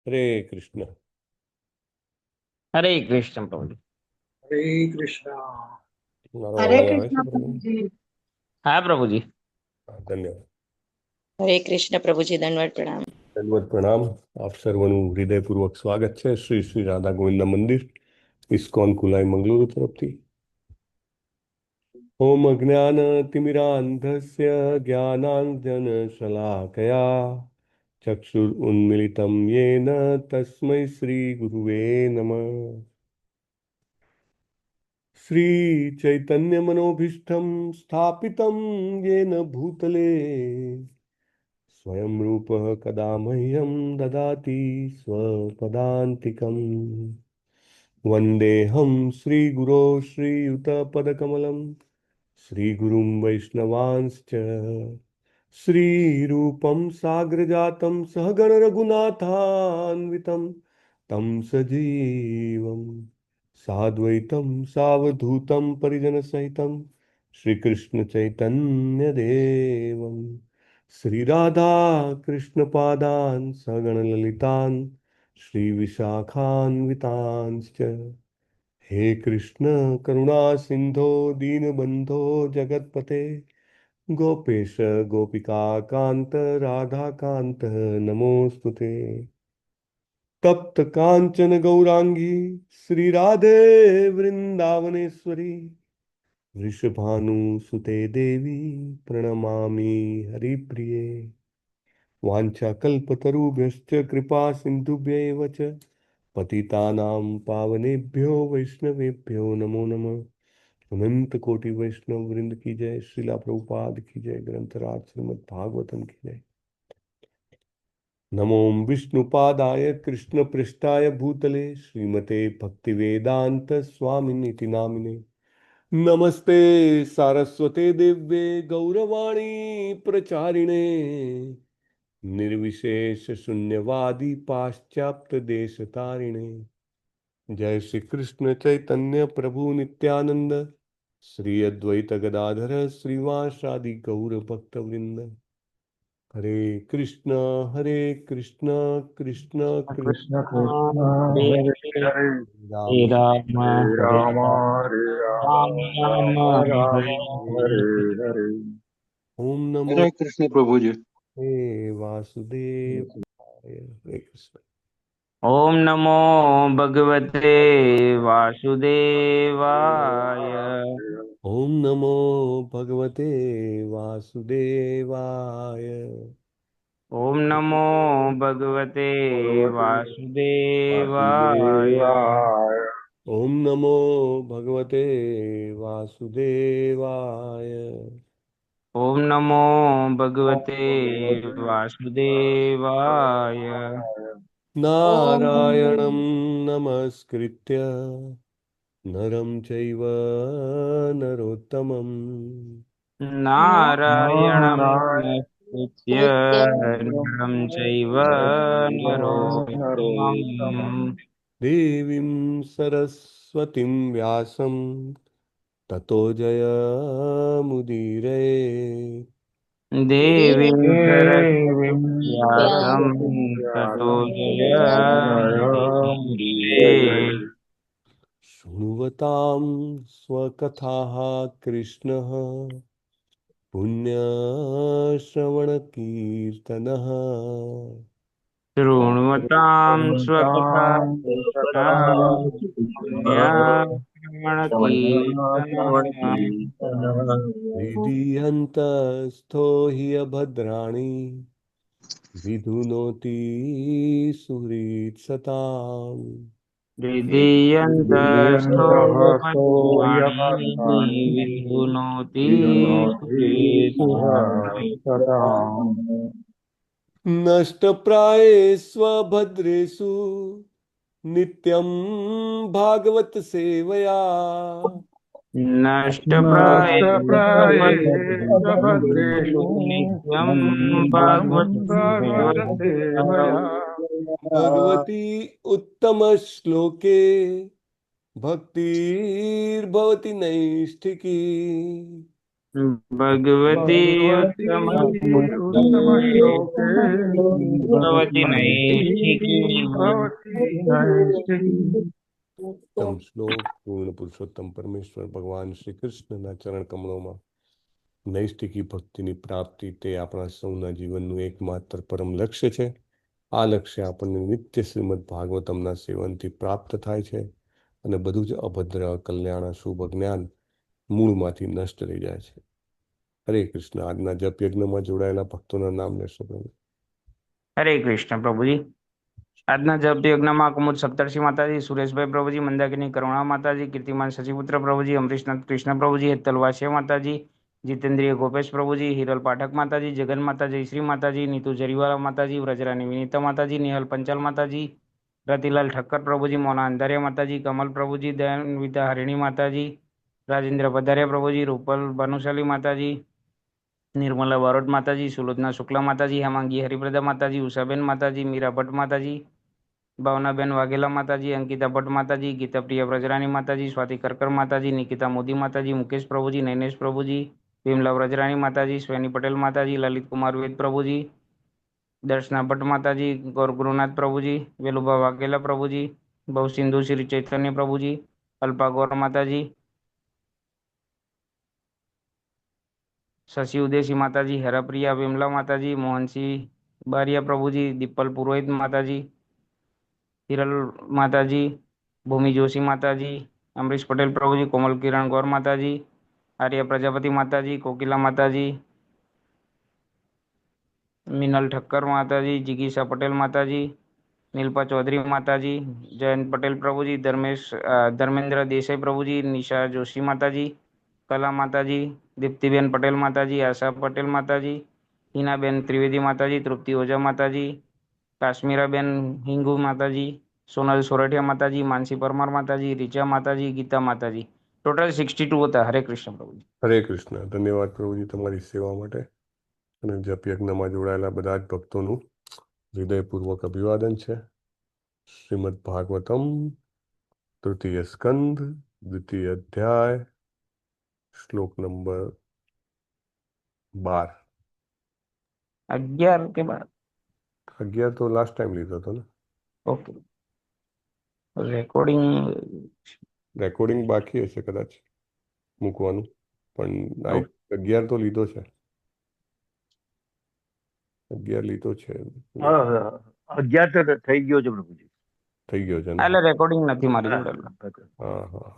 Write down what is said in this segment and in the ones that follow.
हरे कृष्ण। हरे कृष्ण प्रभु जी। हरे कृष्णा। મારો हरे અવાજ આવે છે कृष्ण બરાબર? प्रभु जी। हाँ प्रभु जी। હા, ધન્યવાદ। हरे कृष्ण प्रभु जी, दंडवत प्रणाम। દંડવત પ્રણામ। આપ સર્વનું હૃદયપૂર્વક સ્વાગત છે શ્રી શ્રી રાધા ગોવિંદના મંદિર ઇસ્કોન કુલાઈ મંગલુરુ તરફથી। ઓમ અજ્ઞાન તિમિરાંધસ્ય જ્ઞાનાંજન શલાકયા ચક્ષુર ઉન્મિલિતમ યેન તસ્મૈ શ્રી ગુરુવે નમઃ। श्री चैतन्य मनोभीष्टं स्थापितं येन भूतले स्वयं रूपः कदा मह्यं ददाति स्वपदान्तिकम्। वन्देऽहं श्रीगुरो श्रीयुतपदकमलं श्रीगुरुं वैष्णवांश्च श्रीरूपं साग्रजातं सहगण रघुनाथान्वितं तं सजीवं साद्वैतं सावधूतं परिजनसहितं श्रीकृष्णचैतन्यदेवं श्रीराधा कृष्णपादान् सगणललितान् श्रीविशाखान्वितांश्च। हे कृष्ण करुणा सिंधो दीनबंधो जगतपते गोपेश गोपिका कांत राधा कांत नमोस्तुते। तप्त कांचन गौरांगी श्री राधे वृंदावनेश्वरी वृषभानुसुते देवी प्रणमामि हरिप्रिये। वाञ्छाकल्पतरुभ्यश्च कृपा सिन्धुभ्यैव च पतितानां पावनेभ्यो वैष्णवेभ्यो नमो नमः। अनंत कोटि वैष्णव वृंद की जय। श्रीला प्रभुपाद की जय। ग्रंथराज श्रीमद् भागवतम की जय। नमो विष्णुपादाय कृष्ण पृष्ठाय भूतले श्रीमते भक्तिवेदांत स्वामिनीति नामिने। नमस्ते सारस्वते देव्ये गौरवाणी प्रचारिणे निर्विशेष शून्यवादी पाश्चात्य देश तारिणे। जय श्री कृष्ण चैतन्य प्रभु नित्यानंद श्री अद्वैत गदाधर श्रीवासादि गौर भक्त वृंद। हरे कृष्ण कृष्ण कृष्ण कृष्ण कृष्ण कृष्ण हरे हरे हरे हरे। राम हरे राम हरे हरे राम राम हरे राम राम राम राम राम हरे हरे हरे। हरे। ओम नमो हरे कृष्ण प्रभु जी। वासुदेव। हरे कृष्ण। ओम नमो भगवते वासुदेवाय। ओम नमो भगवते वासुदेवाय। ओम नमो भगवते वासुदेवाय। वासुदेवाय। ओम नमो भगवते वासुदेवाय। ओम नमो भगवते वासुदेवाय। ओम नारायणं नमस्कृत्य नरं चैव नरोत्तमं नारायणं नारायण नमस्कृत्य नरं चैव नरोत्तमम्। नरोत्तमम्। देवीं सरस्वतीं व्यासं ततो जयमुदीरये। देवीं देवीं सरस्वतीं व्यासं सरस्वतीं ततो व्यासं जयमुदीरये। जयमुदीरये। शृण्वतां स्वकथाः कृष्णः पुण्यश्रवणकीर्तनः शृण्वतां स्वकथा तां कृष्णः तथा पुण्याश्रवणकीर्तनः। विधीयन्तस्थो हि अभद्राणि विधुनोति सुहृत्सताम्। विधीयन्तस्थो विधियन्तः भद्राणि सोऽयमर्तानि विधुनोति विदुनोति सुरेशाम्। सुहृत्सताम्। नष्टप्रायेष्वभद्रेषु नित्यं भागवत सेवया नष्टप्रायेष भद्रेषु नित्यं नित्यं भागवत भागवत सेवया। भगवती उत्तम श्लोके भक्तिर्भवति नैष्ठिकी। ભગવતી ઉત્તમ भगवती उत्तम श्लोके ભગવતી નૈષ્ઠિકી भवती नैष्ठिकी उत्तम श्लोक पूर्ण पुरुषोत्तम परमेश्वर भगवान श्री કૃષ્ણના ચરણ કમળોમાં નૈષ્ઠિકી ભક્તિની પ્રાપ્તિ તે આપણા સૌના જીવનનું એકમાત્ર પરમ લક્ષ્ય છે. આ લક્ષ્ય આપણને નિત્ય શ્રીમદ ભાગવતમના સેવનથી પ્રાપ્ત થાય છે અને બધું જ અભદ્ર કલ્યાણ શુભ જ્ઞાન મૂળમાંથી નષ્ટ થઈ જાય છે. હરે કૃષ્ણ. આજના જપ યજ્ઞમાં જોડાયેલા ભક્તોના નામ લેશો પ્રભુ. હરે કૃષ્ણ પ્રભુજી. આજના જપ યજ્ઞમાં કુમુદ સપ્તર્ષિ માતાજી, સુરેશભાઈ પ્રભુજી, મંદાકિની કરુણા માતાજી, કીર્તિમાન શશિપુત્ર પ્રભુજી, અમરીશનાથ કૃષ્ણ પ્રભુજી, હેતલ વાસ્ય માતાજી, જીતેન્દ્રિય ગોપેશ પ્રભુજી, હિરલ પાઠક માતાજી, જગન માતાજી, શ્રી માતાજી, નીતુ જરીવાલા માતાજી, વ્રજરાની વિનીતા માતાજી, નિહલ પંચાલ માતાજી, રતિલાલ ઠક્કર પ્રભુજી, મોના અંધારિયા માતાજી, કમલ પ્રભુજી, દયાન્વિતા હરિણી માતાજી, રાજેન્દ્ર પધારિયા પ્રભુજી, રૂપલ ભાનુશાલી માતાજી, निर्मला बारोट माताजी, सुलोचना शुक्ला माताजी, हेमांगी हरिप्रदा माताजी, उषाबेन माताजी, मीरा भट्ट माताजी, भावनाबेन वाघेला माताजी, अंकिता भट्ट माताजी, गीता प्रिया व्रजरानी माताजी, स्वाति करकर माताजी, निकिता मोदी माताजी, मुकेश प्रभुजी, नैनेश प्रभुजी, विमला व्रजरानी माताजी, स्वैनी पटेल माताजी, ललित कुमार वेद प्रभुजी, दर्शना भट्ट माताजी, गौर गुरुनाथ प्रभुजी, वेलुबा वाघेला प्रभुजी, बहु सिंधु श्री चैतन्य प्रभुजी, अल्पा गौर माताजी, शशि उदयसी माताजी, हराप्रिया विमला माताजी, मोहन सिंह बारिया प्रभुजी, दीपल पुरोहित माताजी, हिरल माताजी, भूमि जोशी माताजी, अमरीश पटेल प्रभुजी, कोमल किरण गौर माताजी, आर्य प्रजापति माताजी, कोकिला माताजी, मिनल ठक्कर माताजी, जिगीशा पटेल माताजी, नीलपा चौधरी माताजी, जयंत पटेल प्रभुजी, धर्मेंद्र देसाई प्रभुजी, निशा जोशी माताजी, कला माताजी, दीप्तिबेन पटेल माताजी, आशा पटेल माताजी, हीनाबेन त्रिवेदी माताजी, तृप्ति ओझा माताजी, काश्मीराबेन हिंगू माताजी, सोनल सोरठिया माताजी, मानसी परमार माताजी, रिचा माताजी, गीता माताजी. ટોટલ 62 હતા. હરે કૃષ્ણ પ્રભુજી. હરે કૃષ્ણ. ધન્યવાદ પ્રભુજી તમારી સેવા માટે અને જપ યજ્ઞમાં જોડાયેલા બધા જ ભક્તોનું હૃદયપૂર્વક અભિવાદન છે. શ્રીમદ ભાગવતમ તૃતીય સ્કંદ દ્વિતીય અધ્યાય શ્લોક નંબર 12. 11 કે 12? 11 તો લાસ્ટ ટાઈમ લીધો હતો ને. ઓકે. રેકોર્ડિંગ બાકી હશે કદાચ મૂકવાનું, પણ 11 તો લીધો છે. 11 લીધો છે. 11 તો થઈ ગયો છે પ્રભુજી. થઈ ગયો છે ને? એટલે રેકોર્ડિંગ નથી મારી જોડે. હા હા.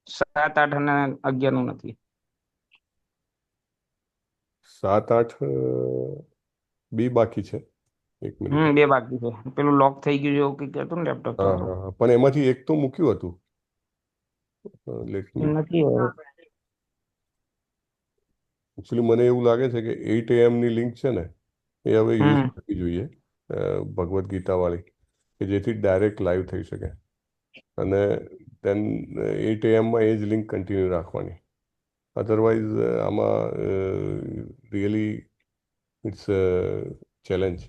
7, 8 અને 11 નું નથી. 7, 8 બી બાકી છે. એક મિનિટ. 2 બાકી છે. પેલું લોક થઈ ગયું એવું કંઈક હતું ને લેપટોપ. હા હા, પણ એમાંથી એક તો મૂક્યું હતું. નથી હવે. એકચ્યુઅલી મને એવું લાગે છે કે 8 AM ની લિંક છે ને એ હવે યુઝ કરવી જોઈએ, ભગવદ્ ગીતા વાળી, કે જેથી ડાયરેક્ટ લાઈવ થઈ શકે. અને દેન 8 AM માં એ જ લિંક કન્ટિન્યુ રાખવાની. અધરવાઇઝ આમાં રિયલી ઇટ્સ ચેલેન્જ.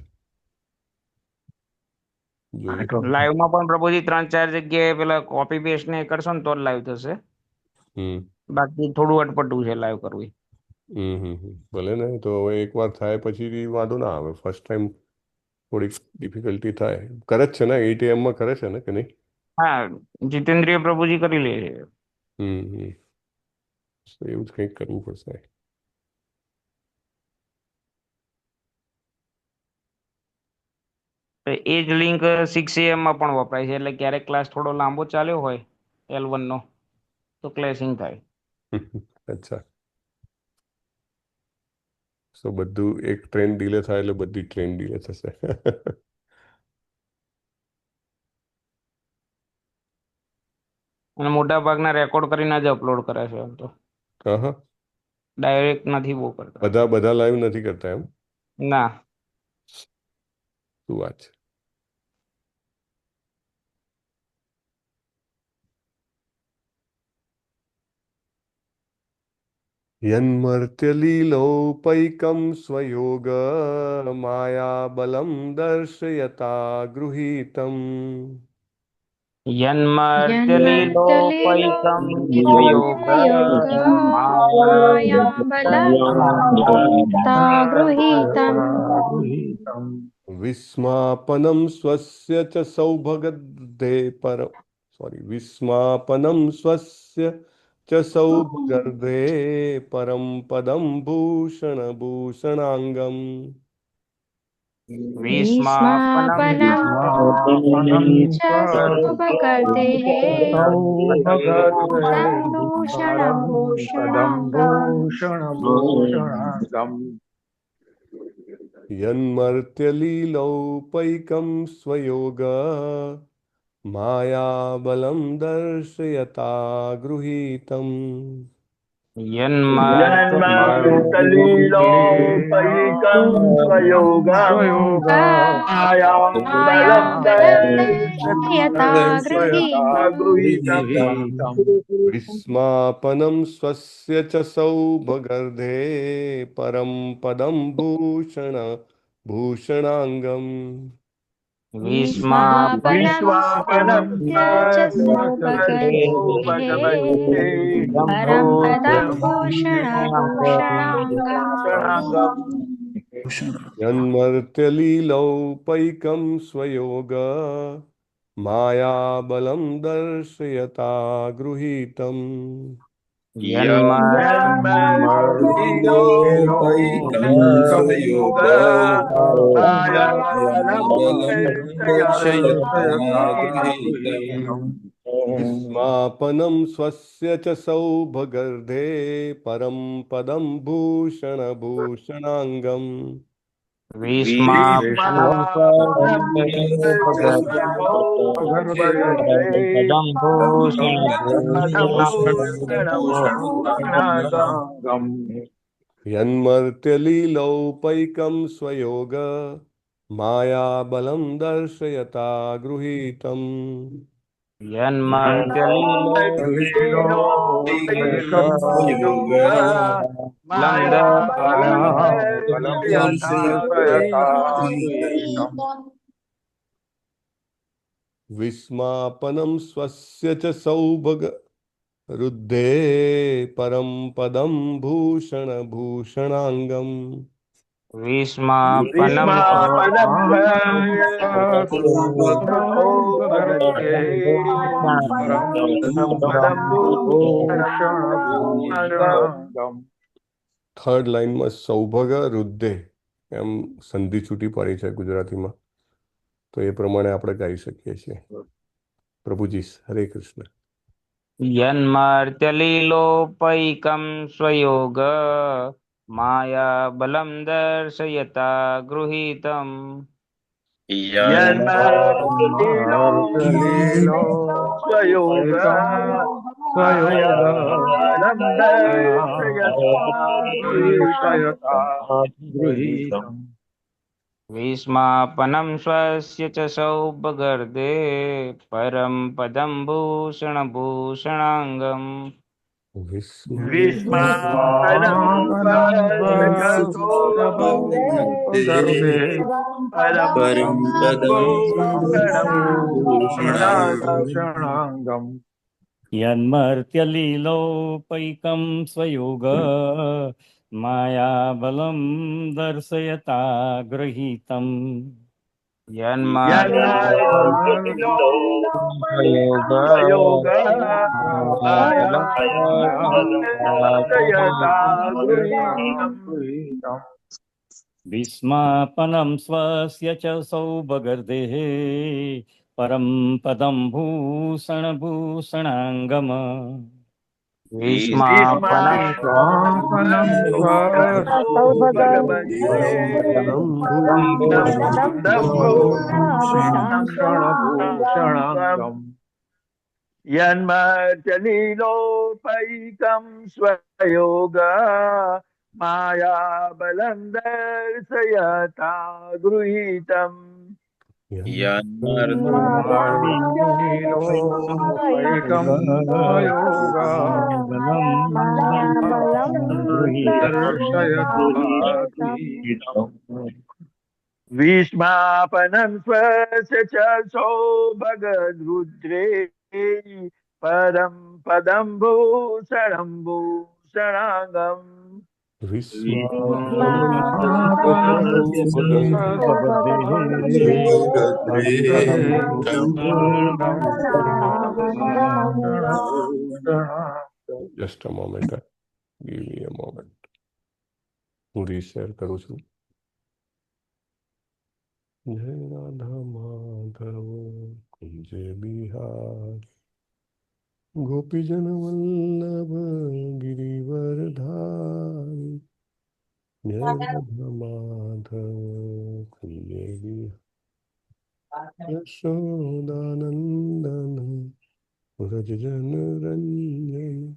લાઈવ માં પણ પ્રભુજી 3-4 જગ્યાએ પેલા કોપી પેસ્ટ ને કરશો ને તો જ લાઈવ થશે. બાકી થોડું અટપટું છે લાઈવ કરવું. ભલે ને, તો હવે એકવાર થાય પછી વાંધો ના આવે. ફર્સ્ટ ટાઈમ થોડીક ડિફિકલ્ટી થાય. કરે જ છે ને 8 AM માં કરે છે ને કે નહીં? હા, જીતેન્દ્રિય પ્રભુજી કરી લે છે. એવું જ કંઈક કરવું પડશે. એ જ લિંક 6 AM માં પણ વપરાય છે. એટલે ક્યારેક ક્લાસ થોડો લાંબો ચાલ્યો હોય L1 નો તો ક્લેશિંગ થાય. અચ્છા. સો બધું એક ટ્રેન ડીલે થાય એટલે બધી ટ્રેન ડીલે થશે. અને મોટા ભાગના રેકોર્ડ કરીને જ અપલોડ કરે છે. એમ તો ડાયરેક્ટ નથી બહુ કરતા. બધા લાઈવ નથી કરતા એમ? ના. શું વાત છે. યન્મર્ત્યલીલોપૈકં સ્વયોગ માયા બલમ દર્શયતા ગૃહીતમ यन्मर्त्यलीलोपैकं स्वयोग माया बलं गृहीतम् गृहीतम् विस्मापनं स्वस्य च सौभगर्धे पर विस्मापनं स्वस्य च सौभगर्धे परम पदं भूषणांगम। विस्मापनं विस्मापनं च सौभगर्तेः सौभगर्वे भूषणं परं पदं भूषणाङ्गम् भूषणभूषणाङ्गम् यन्मर्त्यलीलौपैकं स्वयोग मायाबलं दर्शयता गृहीतम्। जन्मर्तलीलोपैकं स्वयोगं स्वयोगा मायाबलं दर्शयता दर्शयता गृहीतम्। गृहीतम् विस्मापनं स्वस्य च सौभगर्धे परं पदं भूषणांगम्। विस्मापनं विश्वापनं च भगवते सौभगर्तेः परं पदं भूषणाङ्गम्। यन्मर्त्यलीलौपैकं स्वयोग मायाबलं दर्शयता गृहीतम्। जन्मर्तिलोपैकं मर्त्यलोकैकं स्वयोग मायाबलं दर्शयता गृहीतम् विस्मापनं स्वस्य च सौभगर्धे परं पदं भूषणांगम्। विस्मापनं विस्मापनं पदं भूषणभूषणाङ्गम् भूषणाङ्गम्। यन्मर्त्यलीलौपैकं स्वयोग मायाबलं दर्शयता गृहीतम्। लीलोपैकं योग मायाबलं बलं दर्शयता दर्शयता गृहीतम् विस्मापनं स्वस्य च सौभगरुद्धे परं पदं भूषणांगम्। विस्मापनं विस्मापनं सौभगर्गे परं पदं भूषणाङ्गम्। भूषणभूषणाङ्गम् થર્ડ લાઈનમાં સૌભગ રુદ્ધે એમ સંધિ છૂટી પડી છે ગુજરાતીમાં, તો એ પ્રમાણે આપણે ગાઈ શકીએ છીએ. પ્રભુજી હરે કૃષ્ણ. यन्मर्त्यलीलोपैकं स्वयोग मायाबलं दर्शयता गृहीतम् यन्मर्त्यलीलो स्वयोग मायाबलं दर्शयता गृहीतम् विस्मापनं स्वस्य च सौभगर्दे परं पदं भूषणभूषणाङ्गम् विस्मापनं गर्भे परं पदं भूषणभूषणाङ्गम्। भूषणाङ्गम् यन्मर्त्यलीलोपैकं स्वयोग मायाबलं दर्शयता गृहीतम्। यन्मर्त्यलीलो स्वयोग मायाबलं दर्शयता गृहीतम्। विस्मापनं स्वस्य च सौभगर्देः परं पदं भूषणाङ्गम्। विस्मापनं विस्मापनं भूषणाङ्गम् यन्मर्त्यलीलोपैकं स्वयोग मायाबलं दर्शयता गृहीतम्। यन्मर्त्यलीलोपैकं स्वयोग दर्शयता गृहीतम् विस्मापनं स्वस्य च सौभगरुद्रे परं पदं भूषणं भूषणाङ्गम् just a moment, give me a moment. હું રીશેર કરું છું. જય રાધા માધવ કુંજે બિહાર ગોપીજન વલ્લભ ગિરિવરધારી. જય રાધા માધવ કુંજે બિહાર યશોદાનંદન વ્રજ જન રંજન.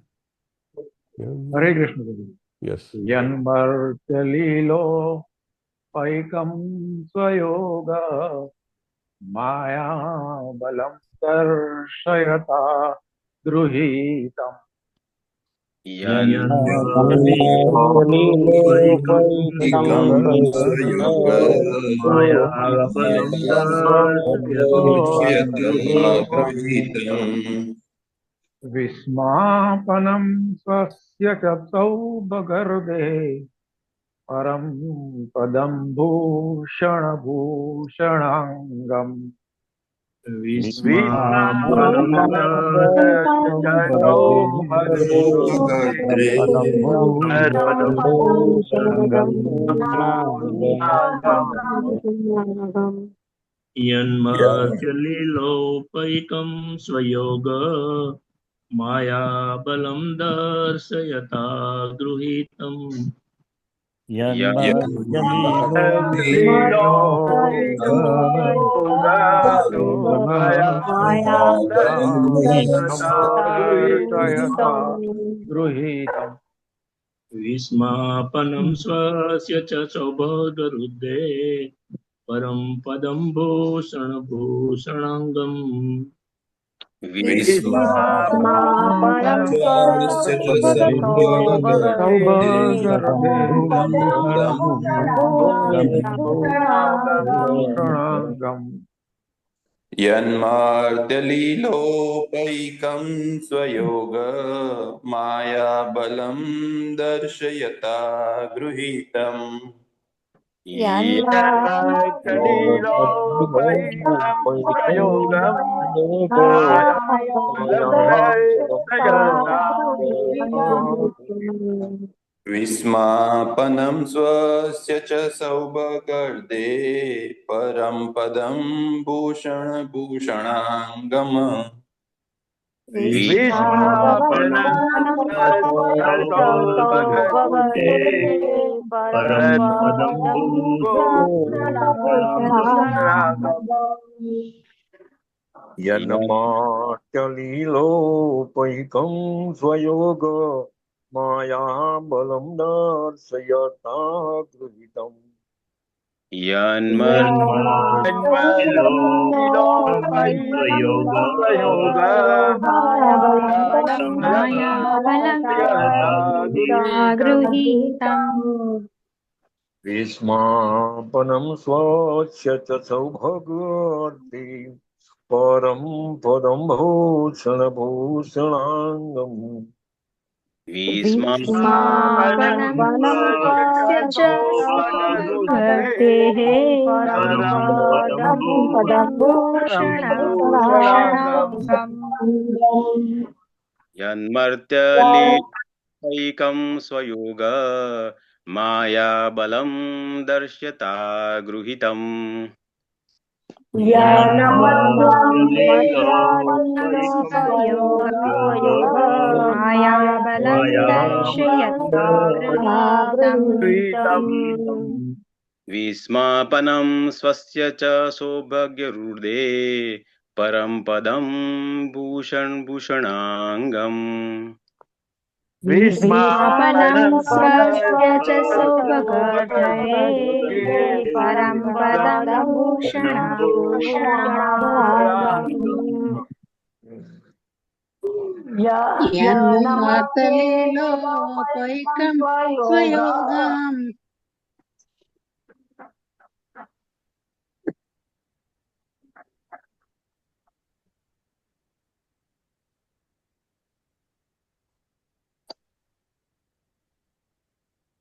હરે કૃષ્ણ પ્રભુ. યસ, જન્મર્ચલીલો પૈકમ સ્વયોગ માયા બલમ દર્શયતા ગૃહીતમ. વિસ્માપનમ સ્વસ્ય ચ સૌભગર્દે પરમ પદમ ભૂષણ ભૂષણાંગમ. યન્મર્ચલીલોપૈકં સ્વયોગ માયાબલં દર્શયતા ગૃહીતમ. ગૃહીતમ. વિસ્માપनं સ્વસ્ય ચ સૌભગરુદ્રે પરમ પદં ભૂષણ ભૂષણાંગમ. यन्मार्दलीलोपैकं स्वयोग मायाबलं दर्शयता गृहीतम्. विस्मापनं स्वस्य च सौभगर्दे परं पदं भूषणभूषणाङ्गम्. यन्मार्चलीलोपैकं स्वयोग मायाबलं दर्शयता गृहीतम्. विस्मापनं स्वस्य च सौभगर्दे परं पदं भूषणभूषणाङ्गम्. यन्मर्त्यलीपैकं स्वयोग मायाबलं दर्श्यता गृहीतम्. विस्मापनं स्वस्य च सौभगरुदे परं पदं भूषणभूषणाङ्गम्. विस्मापनं स्वस्य च सौभगर्दे परं पदं भूषणाङ्गम्. यन्मर्चलीलोपैकं स्वयोगम्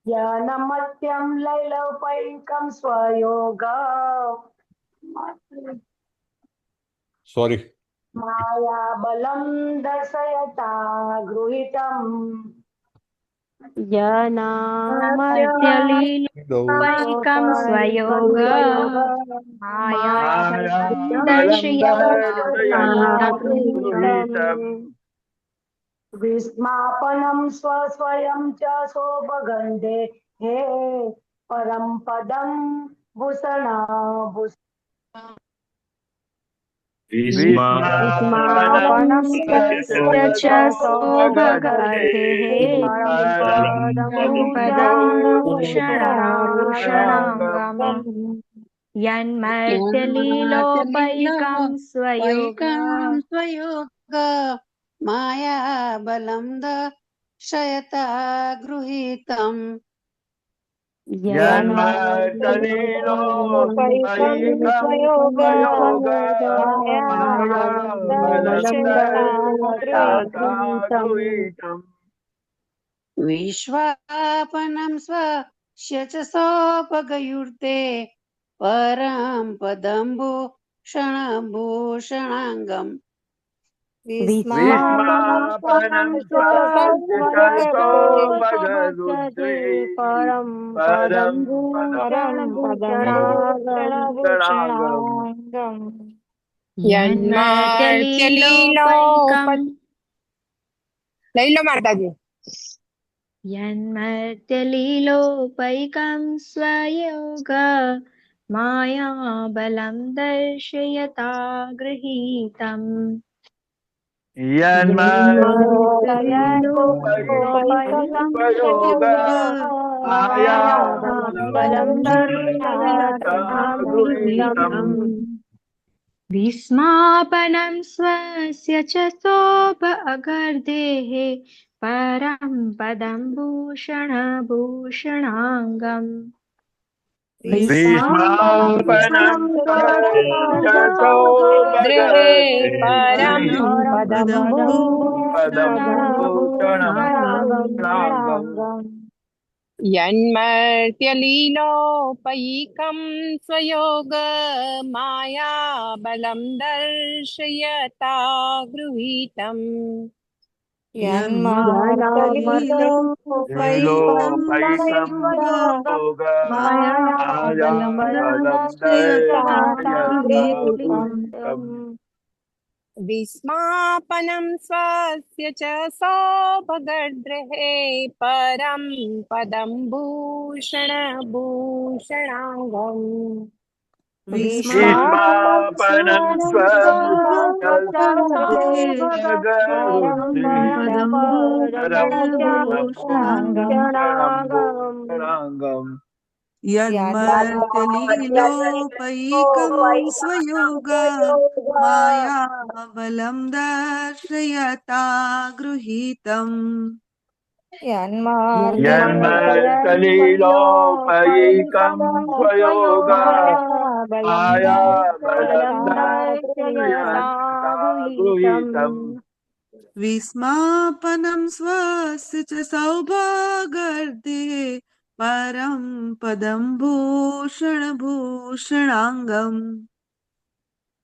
ज्ञानमत्यं लैलौपैकं स्वयोग सॉरी, मायाबलं दर्शयता गृहीतम् ज्ञानामत्यलीलोपैकं स्वयोग मायाबलं दर्शयता गृहीतम् विस्मापनं स्वयं च सोपगन्धे हे परं पदं भूषणा विस्मापनं स्वस्य च सौभगर्तेः परं पदं भूषणाभूषणाङ्गम् यन्मर्त्यलीलोपैकं स्वयोग मायाबलं दर्शयता गृहीतम् यन्मर्त्यलीलोपैकं स्वयोग मायाबलं दर्शयता गृहीतम् विश्वापनं स्वस्य च सौभगयुर्ते परं पदं भूषणाङ्गम् विस्मापनं स्वस्य च सौभगरुद्रे परं पदं भूषणाङ्गम् यन्मर्त्यलीलोपैकं લઈ માતાજી यन्मर्त्यलीलोपैकं स्वयोग मायाबलं दर्शयता गृहीतम् यन्मर्त्यलीलोपैकं स्वयोग मायाबलं दर्शयता गृहीतम् विस्मापनं स्वस्य च सोपगर्देः परं पदं भूषणाङ्गम् विस्मापनं स्वस्य च सौभगर्ते પરમ પદમ पदं भूषणाङ्गम् यन्मर्त्यलीलोपैकं स्वयोग मायाबलं दर्शयता गृहीतम् यन्मर्त्यलीलोपैकं स्वयोग मायाबलं दर्शयता गृहीतम् विस्मापनं स्वस्य च सौभगर्देः परं पदं भूषणाङ्गम् विस्मापनं स्वस्य च सौभगरुद्रे परं भूषणाङ्गम् यन्मर्त्यलीलोपैकं स्वयोग मायाबलं दर्शयता गृहीतम् यन्मर्त्यलीलोपैकं स्वयोग मायाबलं दर्शयता गृहीतम् विस्मापनं स्वस्य च सौभागर्दे परं पदं भूषणाङ्गम्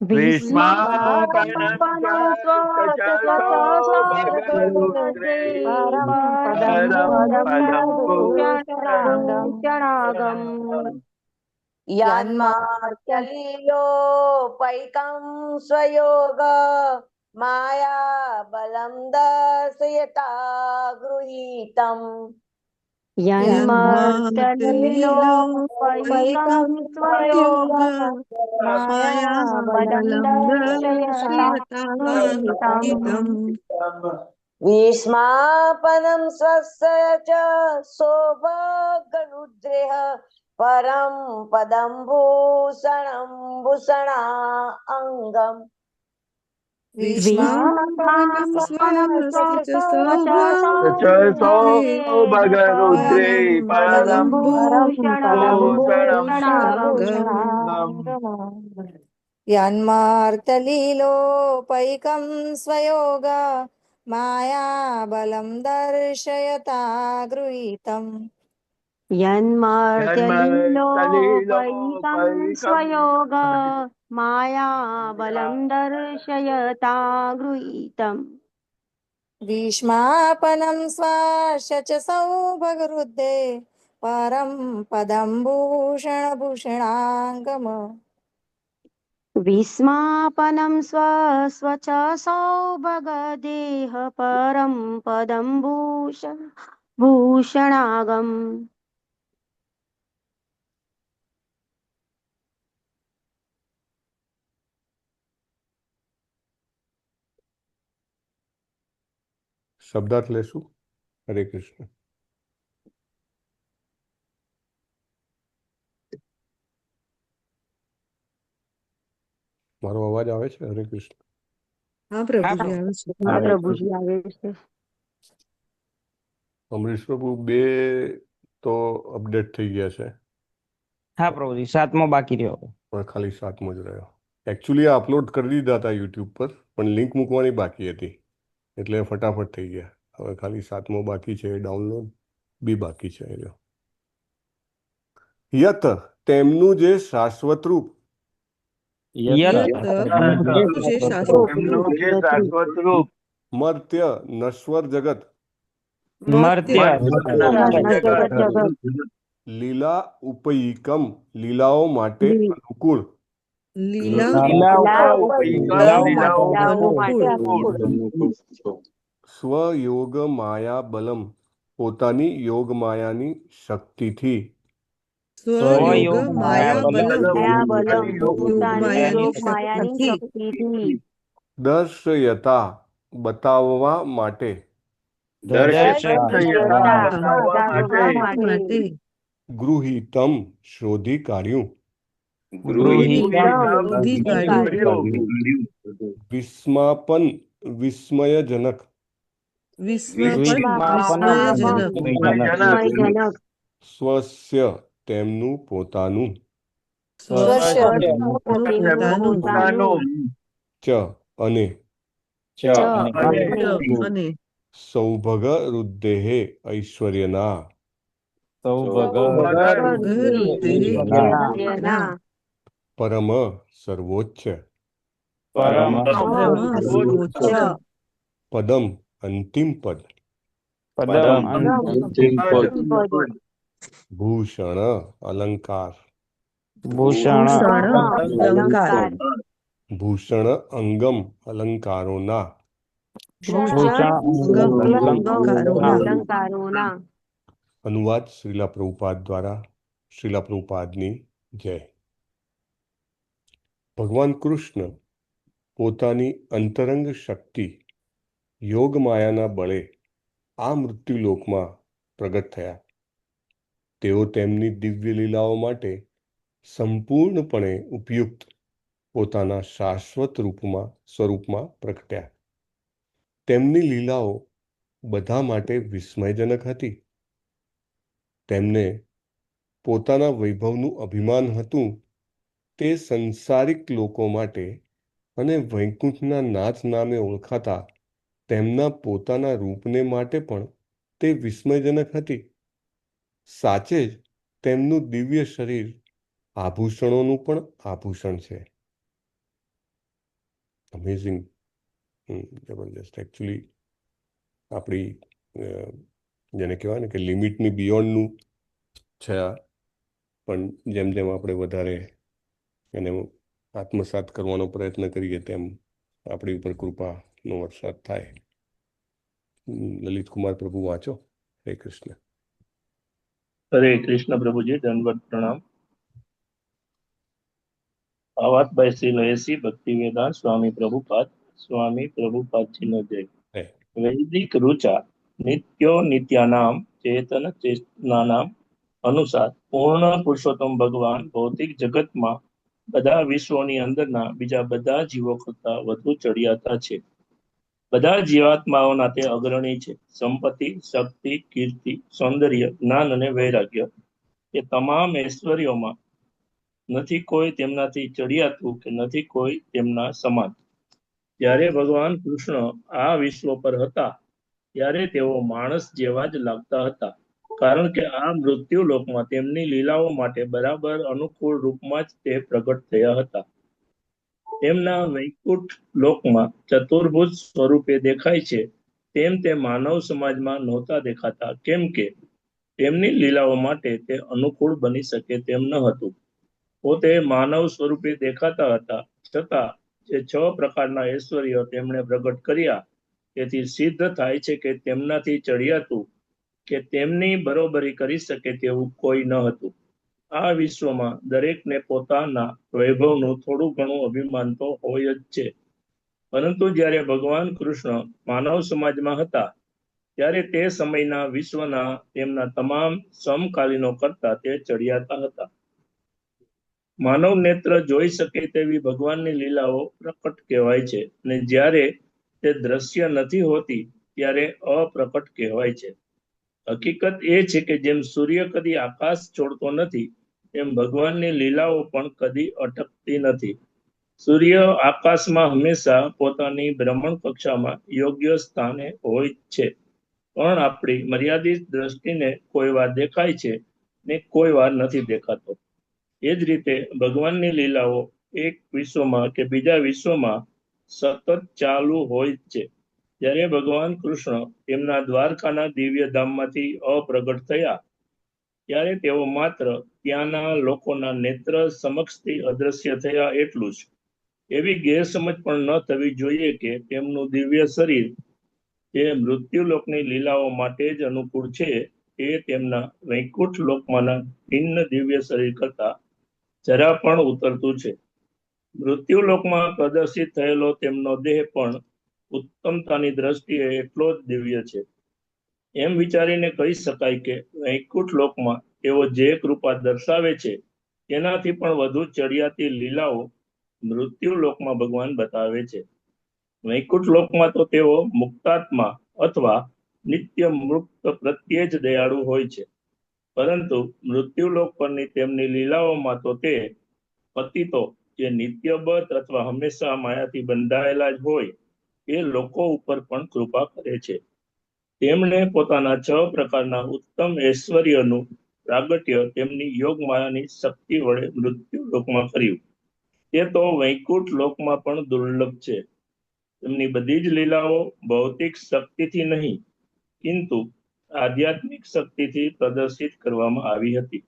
विस्मापनं स्वस्य च सौभगरुद्रे परं पदं भूषणाङ्गम् यन्मर्त्यलीलोपैकं स्वयोग मायाबलं दर्शयता गृहीतम् यन्मर्त्यलीलोपैकं स्वयोग मायाबलं दर्शयता गृहीतम् विस्मापनं स्वस्य च सौभगरुद्रेः परं पदं भूषणाङ्गम् विस्मापनं स्वस्य च सौभगरुद्रे परं भूषणाङ्गम् यन्मर्त्यलीलोपैकं स्वयोग मायाबलं दर्शयता गृहीतम् यन्मर्त्यलीलोपैकं स्वयोग स्वयोग मायाबलं दर्शयता गृहीतम् भीष्मापनं स्वास्य च सौभगरुद्धे परं पदं भूषणभूषणाङ्गम विस्मापनं स्वस्वच सौभगदेह परं पदं भूषणागम् શબ્દાર્થ લેશું. હરે કૃષ્ણ. મારો અવાજ આવે છે? હરે કૃષ્ણ. હા પ્રભુજી આવે છે. હા પ્રભુજી આવે છે. અમરીશ પ્રભુ 2 તો અપડેટ થઈ ગયા છે, હા પ્રભુજી, 7મો બાકી રહ્યો. પણ ખાલી 7મો જ રહ્યો. એકચ્યુઅલી આ અપલોડ કરી દીધા હતા યુટ્યુબ પર, પણ લિંક મૂકવાની બાકી હતી, એટલે ફટાફટ થઈ ગયા. હવે ખાલી 7મો બાકી છે, ડાઉનલોડ બી બાકી છે. યત તેમનું જે શાશ્વત રૂપ શાશ્વત રૂપ મર્ત્ય નશ્વર જગત લીલા ઉપયિકમ લીલાઓ માટે અનુકૂળ સ્વયોગ માયા બલમ પોતાની યોગ માયાની શક્તિથી દર્શયતા બતાવવા માટે ગૃહીતમ શોધી કાઢ્યું વિસ્માપન વિસ્મયજનક સ્વસ્ય તેમનું પોતાનું ચ અને સૌભગ રુદ્ધેહે ઐશ્વર્યના પરમ સર્વોચ્ચ પદમ અંતિમ પદ ભૂષણ અલંકાર ભૂષણ અંગમ અલંકારોના અનુવાદ શ્રીલા પ્રભુપાદ દ્વારા. શ્રીલા પ્રભુપાદની જય. ભગવાન કૃષ્ણ પોતાની અંતરંગ શક્તિ યોગ માયાના બળે આ મૃત્યુલોકમાં પ્રગટ થયા. તેઓ તેમની દિવ્ય લીલાઓ માટે સંપૂર્ણપણે ઉપયુક્ત પોતાના શાશ્વત સ્વરૂપમાં પ્રગટ્યા. તેમની લીલાઓ બધા માટે વિસ્મયજનક હતી. તેમને પોતાના વૈભવનું અભિમાન હતું. તે સંસારિક લોકો માટે અને વૈકુંઠના નાથ નામે ઓળખાતા તેમના પોતાના રૂપને માટે પણ તે વિસ્મયજનક હતી. સાચે જ તેમનું દિવ્ય શરીર આભૂષણોનું પણ આભૂષણ છે. અમેઝિંગ, જબરજસ્ત. એકચ્યુઅલી આપણી જેને કહેવાય ને કે લિમિટની બિયોન્ડનું છે, પણ જેમ જેમ આપણે વધારે એને આત્મસાત કરવાનો પ્રયત્ન કરીએ તેમ આપણી ઉપર કૃપાનો વરસાદ થાય. લલિત કુમાર પ્રભુ વાંચો. હરે કૃષ્ણ. હરે કૃષ્ણ પ્રભુજી, દંડવત પ્રણામ. આવાત બાય શ્રી લયસી ભક્તિ વેદાંત સ્વામી પ્રભુપાદજીનો જય. વૈદિક રુચા નિત્યો નિત્યાનામ ચેતન ચેતનાનામ અનુસાર પૂર્ણ પુરુષોત્તમ ભગવાન ભૌતિક જગતમાં બધા વિશ્વોની અંદરના બીજા બધા જીવો કરતા વધુ ચડિયાતા છે. બધા જીવાત્માઓના તે અગ્રણી છે. સંપત્તિ, શક્તિ, કીર્તિ, સૌંદર્ય, જ્ઞાન અને વૈરાગ્ય એ તમામ ઐશ્વર્યોમાં નથી કોઈ તેમનાથી ચડિયાતું કે નથી કોઈ તેમના સમાન. જ્યારે ભગવાન કૃષ્ણ આ વિશ્વ પર હતા ત્યારે તેઓ માણસ જેવા જ લાગતા હતા. કારણ કે આ મૃત્યુ લોકમાં તેમની લીલાઓ માટે બરાબર અનુકૂળ રૂપમાં જ તે પ્રગટ થયા હતા. તેમના વૈકુંઠ લોકમાં ચતુર્ભુજ સ્વરૂપે દેખાય છે તેમ તે માનવ સમાજમાં નહોતા દેખાતા, કેમ કે તેમની લીલાઓ માટે તે અનુકૂળ બની શકે તેમ ન હતું. પોતે માનવ સ્વરૂપે દેખાતા હતા, છતાં જે 6 પ્રકારના ઐશ્વર્ય તેમણે પ્રગટ કર્યા, તેથી સિદ્ધ થાય છે કે તેમનાથી ચડિયાતું કે તેમની બરોબરી કરી શકે તેવું કોઈ ન હતું. આ વિશ્વમાં દરેકને પોતાના વૈભવનું થોડું ઘણું અભિમાન તો હોય જ છે, પરંતુ જ્યારે ભગવાન કૃષ્ણ માનવ સમાજમાં હતા ત્યારે તે સમયના વિશ્વના તેમના તમામ સમકાલીનો કરતા તે ચડિયાતા હતા. માનવ નેત્ર જોઈ શકે તેવી ભગવાનની લીલાઓ પ્રકટ કહેવાય છે, અને જ્યારે તે દ્રશ્ય નથી હોતી ત્યારે અપ્રકટ કહેવાય છે. હકીકત એ છે કે જેમ સૂર્ય કદી આકાશ છોડતો નથી, તેમ ભગવાનની લીલાઓ પણ કદી અટકતી નથી. સૂર્ય આકાશમાં હંમેશા પોતાની ભ્રમણ કક્ષામાં યોગ્ય સ્થાને હોય છે, પણ આપણી મર્યાદિત દ્રષ્ટિને કોઈ વાર દેખાય છે ને કોઈ વાર નથી દેખાતો. એ જ રીતે ભગવાનની લીલાઓ એક વિશ્વમાં કે બીજા વિશ્વમાં સતત ચાલુ હોય છે. જ્યારે ભગવાન કૃષ્ણ તેમના દ્વારકાના દિવ્ય ધામમાંથી અપ્રગટ થયા ત્યારે તેઓ માત્ર ત્યાંના લોકોના નેત્ર સમક્ષથી અદ્રશ્ય થયા એટલું જ. એવી ગેરસમજ પણ ન થવી જોઈએ કે તેમનું દિવ્ય શરીર જે મૃત્યુલોકની લીલાઓ માટે જ અનુકૂળ છે, તે તેમના વૈકુંઠ લોકમાંના ભિન્ન દિવ્ય શરીર કરતા જરા પણ ઉતરતું છે. મૃત્યુલોકમાં પ્રદર્શિત થયેલો તેમનો દેહ પણ ઉત્તમતાની દ્રષ્ટિએ એટલો જ દિવ્ય છે. એમ વિચારીને કહી શકાય કે વૈકુંઠ લોકમાં તેઓ જે કૃપા દર્શાવે છે તેનાથી પણ વધુ ચડિયાતી લીલાઓ મૃત્યુ લોકમાં ભગવાન બતાવે છે. વૈકુંઠ લોકમાં તો તેઓ મુક્તાત્મા અથવા નિત્ય મુક્ત પ્રત્યે જ દયાળુ હોય છે, પરંતુ મૃત્યુલોક પરની તેમની લીલાઓમાં તો તે પતિતો જે નિત્યબદ્ધ અથવા હંમેશા માયાથી બંધાયેલા જ હોય એ લોકો ઉપર પણ કૃપા કરે છે. તેમણે પોતાના 6 પ્રકારના ઉત્તમ ઐશ્વર્યનું પ્રાગટ્ય તેમની યોગ માયાની શક્તિ વડે મૃત્યુ લોકમાં કર્યું. તે તો વૈકુંઠ લોકમાં પણ દુર્લભ છે. તેમની બધી જ લીલાઓ ભૌતિક શક્તિથી નહીં, કિંતુ આધ્યાત્મિક શક્તિથી પ્રદર્શિત કરવામાં આવી હતી.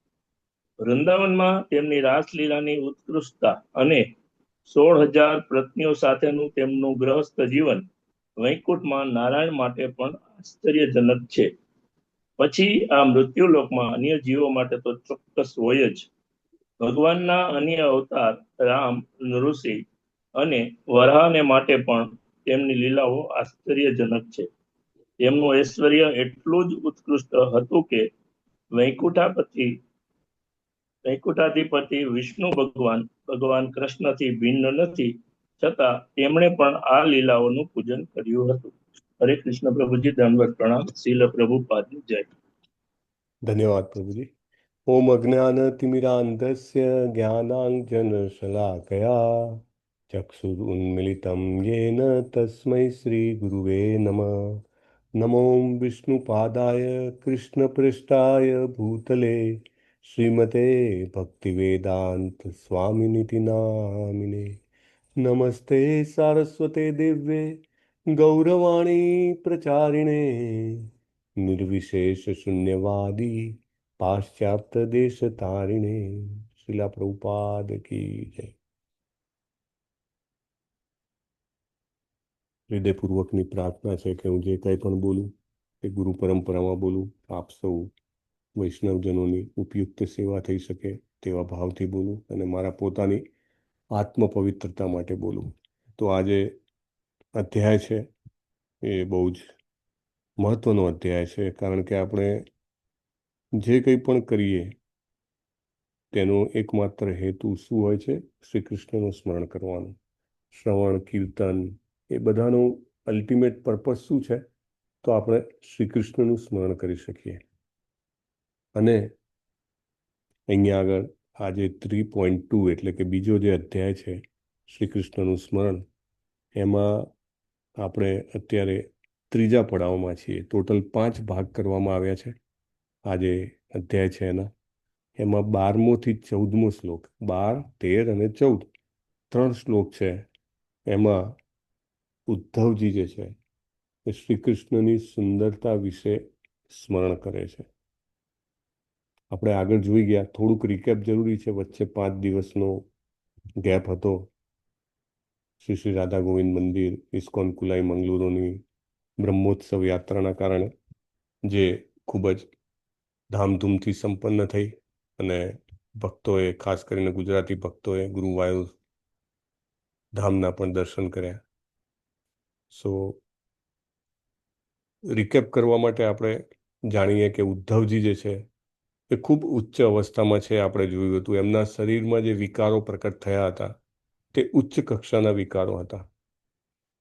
વૃંદાવનમાં તેમની રાસલીલાની ઉત્કૃષ્ટતા અને 16,000 પત્નીઓ સાથેનું તેમનું ગૃહસ્થ જીવન વૈકુંઠમાં નારાયણ માટે પણ આશ્ચર્યજનક છે. પછી આ મૃત્યુલોકમાં અન્ય જીવો માટે તો ચોક્કસ હોય જ. ભગવાનના અન્ય અવતાર રામ, નૃસિંહ અને વરાહને માટે પણ તેમની લીલાઓ આશ્ચર્યજનક છે. તેમનું ઐશ્વર્ય એટલું જ ઉત્કૃષ્ટ હતું કે વૈકુંઠાધિપતિ વિષ્ણુ ભગવાન કૃષ્ણથી ભિન્ન નથી, છતાં તેમણે પણ આ લીલાઓનું પૂજન કર્યું હતું. હરે કૃષ્ણ પ્રભુજી, દંડવત પ્રણામ. શીલ પ્રભુપાદની જય. ધન્યવાદ પ્રભુજી. ઓમ અજ્ઞાનતિમિરાન્ધસ્ય જ્ઞાનાંજનશલાકયા ચક્ષુરુન્મિલિतं येन तस्मै श्रीगुरुवे नमः. नमो विष्णुपादाय कृष्णपृष्ठाय भूतले श्रीमते भक्तिवेदांत स्वामिनिति नामिने. नमस्ते सारस्वते दिव्ये गौरवाणी प्रचारिणे निर्विशेष शून्यवादी पाश्चात्य देश तारिणे. श्रीला प्रभुपाद की जय. હૃદયપૂર્વકની પ્રાર્થના છે કે હું જે કંઈ પણ બોલું એ ગુરુ પરંપરામાં બોલું, આપ સૌ વૈષ્ણવજનોની ઉપયુક્ત સેવા થઈ શકે તેવા ભાવથી બોલું અને મારા પોતાની આત્મ પવિત્રતા માટે બોલું. તો આજે અધ્યાય છે એ બહુ જ મહત્વનો અધ્યાય છે, કારણ કે આપણે જે કંઈ પણ કરીએ તેનો એકમાત્ર હેતુ શું હોય છે? શ્રી કૃષ્ણનું સ્મરણ કરવાનું. શ્રવણ, કીર્તન એ બધાનું અલ્ટિમેટ પર્પઝ શું છે? તો આપણે શ્રી કૃષ્ણનું સ્મરણ કરી શકીએ. અને અહીંયા આગળ આજે 3.2 એટલે કે બીજો જે અધ્યાય છે શ્રી કૃષ્ણનું સ્મરણ, એમાં આપણે અત્યારે ત્રીજા પડાવમાં છીએ. ટોટલ 5 ભાગ કરવામાં આવ્યા છે આ જે અધ્યાય છે એમાં 12મોથી 14મો શ્લોક, 12, 13 અને 14 3 શ્લોક છે. એમાં ઉદ્ધવજી જે છે એ શ્રી કૃષ્ણની સુંદરતા વિશે સ્મરણ કરે છે. આપણે આગળ જોઈ ગયા, થોડુંક રિકેપ જરૂરી છે. વચ્ચે 5 દિવસનો ગેપ હતો. શ્રી શ્રી રાધા ગોવિંદ મંદિર, ઇસ્કોન કુલાઈ મંગલુરુની બ્રહ્મોત્સવ યાત્રાના કારણે જે ખૂબ જ ધામધૂમથી સંપન્ન થઈ અને ભક્તોએ, ખાસ કરીને ગુજરાતી ભક્તોએ ગુરુવાયુર ધામના પણ દર્શન કર્યા. સો રિકેપ કરવા માટે આપણે જાણીએ કે ઉદ્ધવજી જે છે એ ખૂબ ઉચ્ચ અવસ્થામાં છે. આપણે જોયું હતું એમના શરીરમાં જે વિકારો પ્રકટ થયા હતા તે ઉચ્ચ કક્ષાના વિકારો હતા.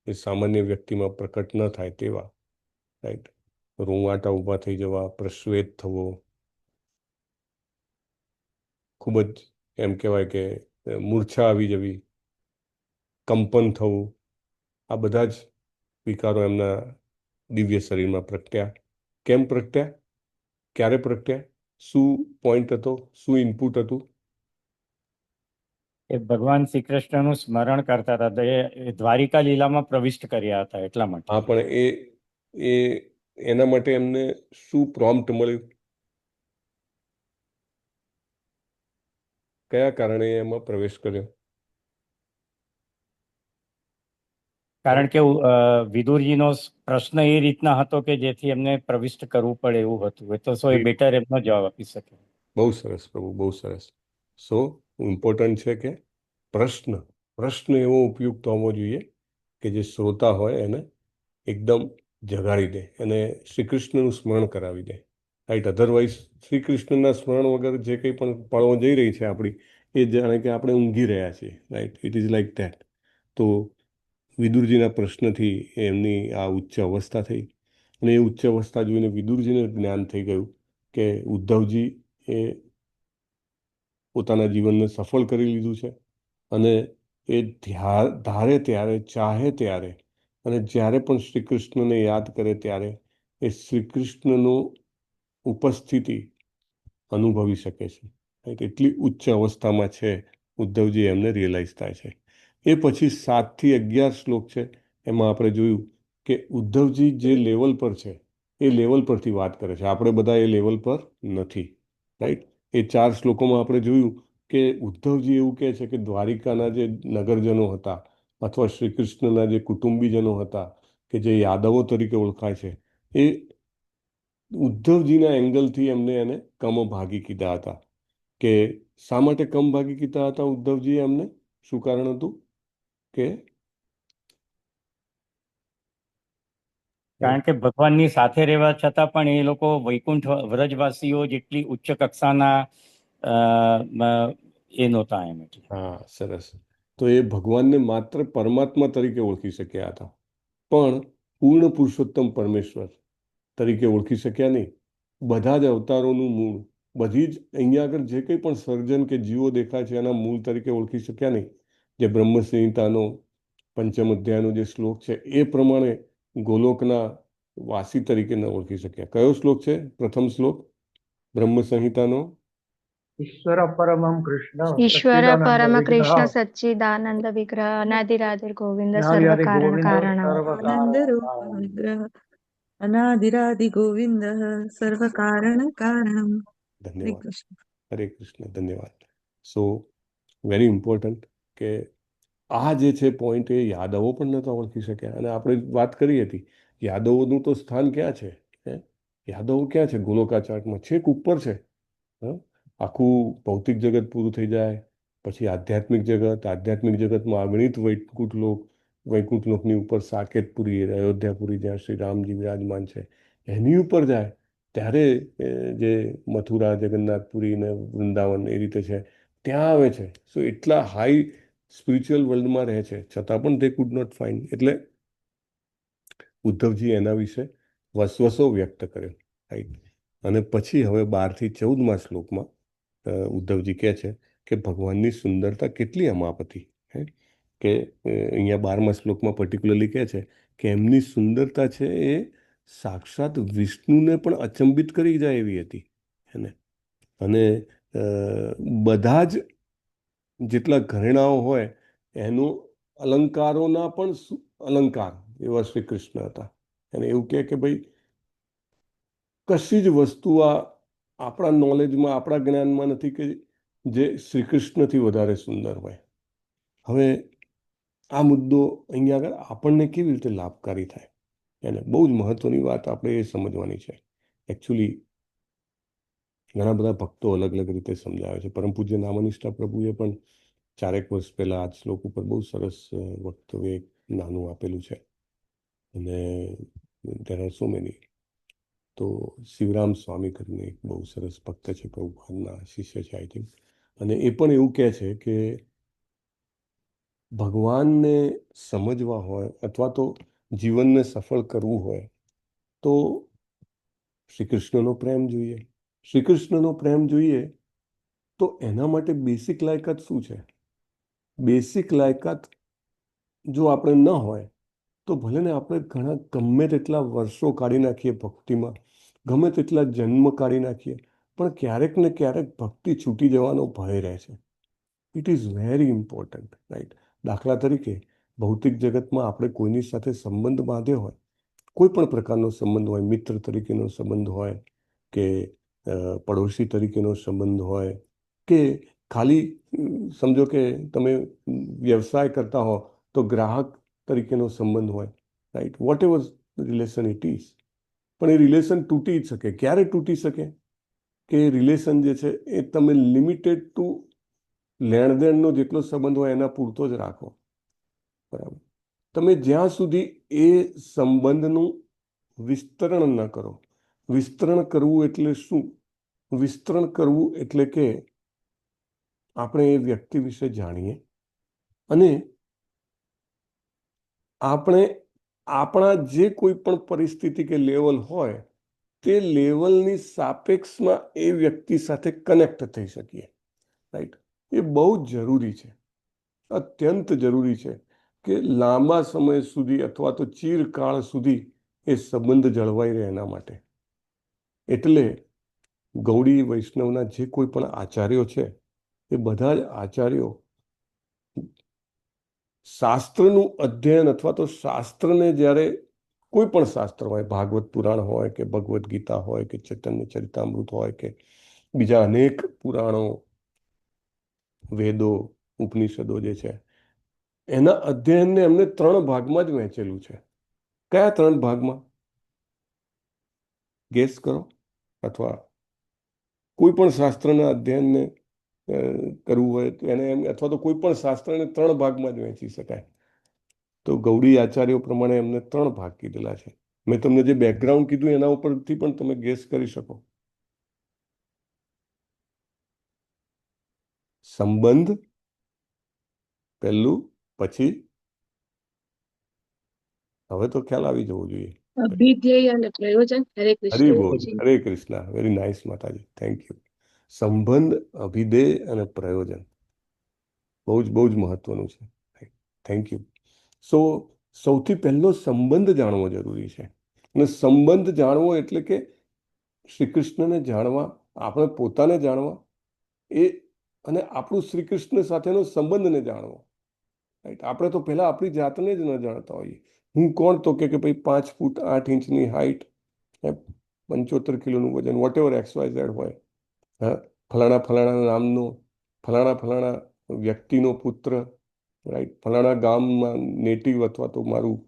એ સામાન્ય વ્યક્તિમાં પ્રકટ ન થાય તેવા, રાઈટ. રૂંવાટા ઊભા થઈ જવા, પ્રશ્વેત થવો, ખૂબ જ એમ કહેવાય કે મૂર્છા આવી જવી, કંપન થવું, આ બધા જ વિકારો એમના દિવ્ય શરીરમાં પ્રગટ્યા. કેમ પ્રગટ્યા? ક્યારે પ્રગટ્યા? શું પોઈન્ટ હતો? શું ઇનપુટ હતું? એ ભગવાન શ્રી કૃષ્ણનું સ્મરણ કરતા હતા. એ દ્વારિકા લીલામાં પ્રવિષ્ટ કર્યા હતા એટલા માટે. હા, પણ એ એના માટે એમને શું પ્રોમ્પ્ટ મળ્યું? કયા કારણે એમાં પ્રવેશ કર્યો? કારણ કે વિદુરજીનો પ્રશ્ન એ રીતના હતો કે જેથી એમને પ્રવિષ્ટ કરવું પડે એવું હતું. એ તો એ બેટર એમનો જવાબ આપી શકે. બહુ સરસ પ્રભુ, બહુ સરસ. સો ઇમ્પોર્ટન્ટ છે કે પ્રશ્ન એવો ઉપયુક્ત હોવો જોઈએ કે જે શ્રોતા હોય એને એકદમ જગાડી દે, એને શ્રી કૃષ્ણનું સ્મરણ કરાવી દે, રાઈટ. અધરવાઇઝ શ્રી કૃષ્ણના સ્મરણ વગર જે કંઈ પણ પળો જઈ રહી છે આપણી, એ જાણે કે આપણે ઊંઘી રહ્યા છીએ, right. It is like that. તો વિદુરજીના પ્રશ્નથી એમની આ ઉચ્ચ અવસ્થા થઈ અને એ ઉચ્ચ અવસ્થા જોઈને વિદુરજીને જ્ઞાન થઈ ગયું કે ઉદ્ધવજી એ પોતાના જીવનને સફળ કરી લીધું છે અને એ ધારે ત્યારે, ચાહે ત્યારે અને જ્યારે પણ શ્રી કૃષ્ણને યાદ કરે ત્યારે એ શ્રી કૃષ્ણનું ઉપસ્થિતિ અનુભવી શકે છે. એટલી ઉચ્ચ અવસ્થામાં છે ઉદ્ધવજી, એમને રિયલાઇઝ થાય છે. એ પછી 7 થી 11 શ્લોક છે. એમાં આપણે જોયું કે ઉદ્ધવજી જે લેવલ પર છે એ લેવલ પરથી વાત કરે છે. આપણે બધા એ લેવલ પર નથી, રાઈટ. એ 4 શ્લોકોમાં આપણે જોયું કે ઉદ્ધવજી એવું કહે છે કે દ્વારિકાના જે નગરજનો હતા અથવા શ્રી કૃષ્ણના જે કુટુંબીજનો હતા કે જે યાદવો તરીકે ઓળખાય છે, એ ઉદ્ધવજીના એંગલથી એને કમભાગી કીધા હતા. કે શા માટે કમભાગી કીધા હતા ઉદ્ધવજીએ એમને? શું કારણ હતું? કે કારણ કે ભગવાનની સાથે રહેવા છતાં પણ એ લોકો વૈકુંઠ વ્રજવાસીઓ જેટલી ઉચ્ચ કક્ષાના એ નહોતા એમ. હા, સરસ. તો એ ભગવાનને માત્ર પરમાત્મા તરીકે ઓળખી શક્યા હતા, પણ પૂર્ણ પુરુષોત્તમ પરમેશ્વર તરીકે ઓળખી શક્યા નહીં. બધા જ અવતારોનું મૂળ, બધી જ અહીંયા આગળ જે કંઈ પણ સર્જન કે જીવો દેખાય છે એના મૂળ તરીકે ઓળખી શક્યા નહીં. જે બ્રહ્મ સંહિતાનો 5મ અધ્યાયનો જે શ્લોક છે એ પ્રમાણે ગોલોકના વાસી તરીકે ન ઓળખી શક્યા. કયો શ્લોક છે? પ્રથમ શ્લોક બ્રહ્મ સંહિતાનો. ઈશ્વર પરમમ કૃષ્ણ ઈશ્વર પરમ કૃષ્ણ સચ્ચિદાનંદ વિગ્રહ અનાદિરાદિર ગોવિંદ સર્વ કારણ કારણ આનંદ રૂપ વિગ્રહ અનાદિરાદિ ગોવિંદ સર્વ કારણ કારણમ. ધન્યવાદ. હરે કૃષ્ણ. ધન્યવાદ. સો વેરી ઇમ્પોર્ટન્ટ કે આ જે છે પોઈન્ટ, એ યાદવો પણ નહોતા ઓળખી શક્યા. અને આપણે વાત કરી હતી યાદવોનું તો સ્થાન ક્યાં છે? યાદવો ક્યાં છે? ગોલોકાચાર્ટમાં છેક ઉપર છે. આખું ભૌતિક જગત પૂરું થઈ જાય પછી આધ્યાત્મિક જગતમાં અગણિત વૈકુંઠ લોકની ઉપર સાકેતપુરી, અયોધ્યાપુરી, જ્યાં શ્રી રામજી વિરાજમાન છે, એની ઉપર જાય ત્યારે જે મથુરા, જગન્નાથપુરી ને વૃંદાવન એ રીતે છે ત્યાં આવે છે. સો એટલા હાઈ સ્પિરિચ્યુઅલ વર્લ્ડમાં રહે છે છતાં પણ તે કુડ નોટ ફાઇન્ડ. એટલે ઉદ્ધવજી એના વિશે વસવસો વ્યક્ત કર્યો, રાઈટ. અને પછી હવે 12 થી 14મા શ્લોકમાં ઉદ્ધવજી કહે છે કે ભગવાનની સુંદરતા કેટલી અમાપ હતી. કે અહીંયા 12મા શ્લોકમાં પર્ટિક્યુલરલી કહે છે કે એમની સુંદરતા છે એ સાક્ષાત વિષ્ણુને પણ અચંબિત કરી જાય એવી હતી. એને. અને બધા જ જેટલા ઘરેણાઓ હોય એનું અલંકારોના પણ અલંકાર એવા શ્રી કૃષ્ણ હતા. અને એવું કે ભાઈ કશી જ વસ્તુ આપણા નોલેજમાં, આપણા જ્ઞાનમાં નથી કે જે શ્રી કૃષ્ણથી વધારે સુંદર હોય. હવે આ મુદ્દો અહીંયા આગળ આપણને કેવી રીતે લાભકારી થાય, એને બહુ જ મહત્વની વાત આપણે એ સમજવાની છે. એકચ્યુઅલી ઘણા બધા ભક્તો અલગ અલગ રીતે સમજાવે છે. પરમ પૂજ્ય નામનિષ્ઠા પ્રભુએ પણ 4 વર્ષ પહેલા આ શ્લોક ઉપર બહુ સરસ વક્તવ્ય નાનું આપેલું છે. અને there are so many. તો શિવરામ સ્વામી કરીને એક બહુ સરસ ભક્ત છે, પ્રભુપાદના શિષ્ય છે આઈ થિંક. અને એ પણ એવું કહે છે કે ભગવાનને સમજવા હોય અથવા તો જીવનને સફળ કરવું હોય તો શ્રી કૃષ્ણનો પ્રેમ જોઈએ. શ્રી કૃષ્ણનો પ્રેમ જોઈએ તો એના માટે બેસિક લાયકાત શું છે? બેસિક લાયકાત જો આપણે ન હોય તો ભલે ને આપણે ગમે તેટલા વર્ષો કાઢી નાખીએ ભક્તિમાં, ગમે તેટલા જન્મ કાઢી નાખીએ, પણ ક્યારેક ને ક્યારેક ભક્તિ છૂટી જવાનો ભય રહે છે. It is very important, right? દાખલા તરીકે ભૌતિક જગતમાં આપણે કોઈની સાથે સંબંધ બાંધ્યો હોય, કોઈ પણ પ્રકારનો સંબંધ હોય, મિત્ર તરીકેનો સંબંધ હોય કે પડોશી તરીકેનો સંબંધ હોય કે ખાલી સમજો કે તમે વ્યવસાય કરતા હો તો ગ્રાહક તરીકેનો સંબંધ હોય, right? Whatever relation it is. પણ એ રિલેશન તૂટી જ શકે. ક્યારે તૂટી શકે? કે રિલેશન જે છે એ તમે લિમિટેડ ટુ લેણદેણનો જેટલો સંબંધ હોય એના પૂરતો જ રાખો, બરાબર? તમે જ્યાં સુધી એ સંબંધનું વિસ્તરણ ન કરો. વિસ્તરણ કરવું એટલે શું? વિસ્તરણ કરવું એટલે કે આપણે એ વ્યક્તિ વિશે જાણીએ અને આપણે આપણા જે કોઈ પણ પરિસ્થિતિ કે લેવલ હોય તે લેવલની સાપેક્ષમાં એ વ્યક્તિ સાથે કનેક્ટ થઈ શકીએ, રાઈટ? એ બહુ જ જરૂરી છે, અત્યંત જરૂરી છે કે લાંબા સમય સુધી અથવા તો ચિરકાળ સુધી એ સંબંધ જળવાઈ રહે એના માટે. એટલે ગૌડી વૈષ્ણવના જે કોઈ પણ આચાર્યો છે એ બધા જ આચાર્યો શાસ્ત્રનું અધ્યયન અથવા તો શાસ્ત્રને જ્યારે કોઈ પણ શાસ્ત્ર હોય, ભાગવત પુરાણ હોય કે ભગવદ્ ગીતા હોય કે ચૈતન્ય ચરિતામૃત હોય કે બીજા અનેક પુરાણો, વેદો, ઉપનિષદો જે છે, એના અધ્યયનને એમને 3 ભાગમાં જ વહેંચેલું છે. કયા 3 ભાગમાં? ગેસ કરો. અથવા કોઈ પણ શાસ્ત્રના અધ્યયનને કરવું હોય તો એને અથવા તો કોઈ પણ શાસ્ત્રને 3 ભાગમાં જ વહેંચી શકાય. તો ગૌડી આચાર્યો પ્રમાણે એમને 3 ભાગ કીધેલા છે. મેં તમને જે બેકગ્રાઉન્ડ કીધું એના ઉપરથી પણ તમે ગેસ કરી શકો. સંબંધ પહેલું, પછી હવે તો ખ્યાલ આવી જવો જોઈએ. અભિધ્યેય અને પ્રયોજન. હરે હરે કૃષ્ણ. બોલ, હરે કૃષ્ણ. વેરી નાઇસ માતાજી, થેન્ક યુ. સંબંધ, અભિધેય અને પ્રયોજન બહુ જ મહત્વનું છે. Thank you. સૌથી પહેલો સંબંધ જાણવો જરૂરી છે. અને સંબંધ જાણવો એટલે કે શ્રી કૃષ્ણને જાણવા, આપણે પોતાને જાણવા, એ અને આપણું શ્રી કૃષ્ણ સાથેનો સંબંધને જાણવો, રાઈટ? આપણે તો પહેલા આપણી જાતને જ ન જાણતા હોઈએ. હું કોણ? તો કે ભાઈ 5 ફૂટ 8 ઇંચની હાઈટ, 75 કિલોનું વજન, વોટ એવર XYZ હોય, હા, ફલાણા નામનો, ફલાણા વ્યક્તિનો પુત્ર, રાઈટ? ફલાણા ગામમાં નેટિવ અથવા તો મારું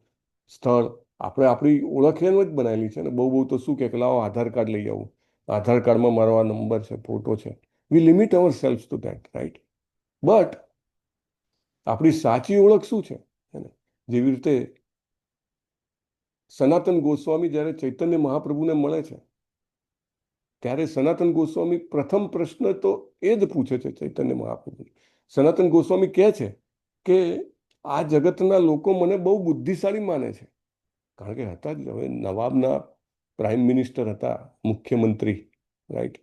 સ્થળ. આપણે આપણી ઓળખ એમ જ બનાવેલી છે ને. બહુ તો શું કે લાવો આધાર કાર્ડ લઈ આવું, આધાર કાર્ડમાં મારો આ નંબર છે, ફોટો છે. We limit our self to that, right? But આપણી સાચી ઓળખ શું છે? જેવી રીતે સનાતન ગોસ્વામી જ્યારે ચૈતન્ય મહાપ્રભુને મળે છે ત્યારે સનાતન ગોસ્વામી પ્રથમ પ્રશ્ન તો એ જ પૂછે છે ચૈતન્ય મહાપ્રભુ. સનાતન ગોસ્વામી કહે છે કે આ જગતના લોકો મને બહુ બુદ્ધિશાળી માને છે. કારણ કે હતા જ, હવે નવાબના પ્રાઇમ મિનિસ્ટર હતા, મુખ્યમંત્રી, રાઈટ?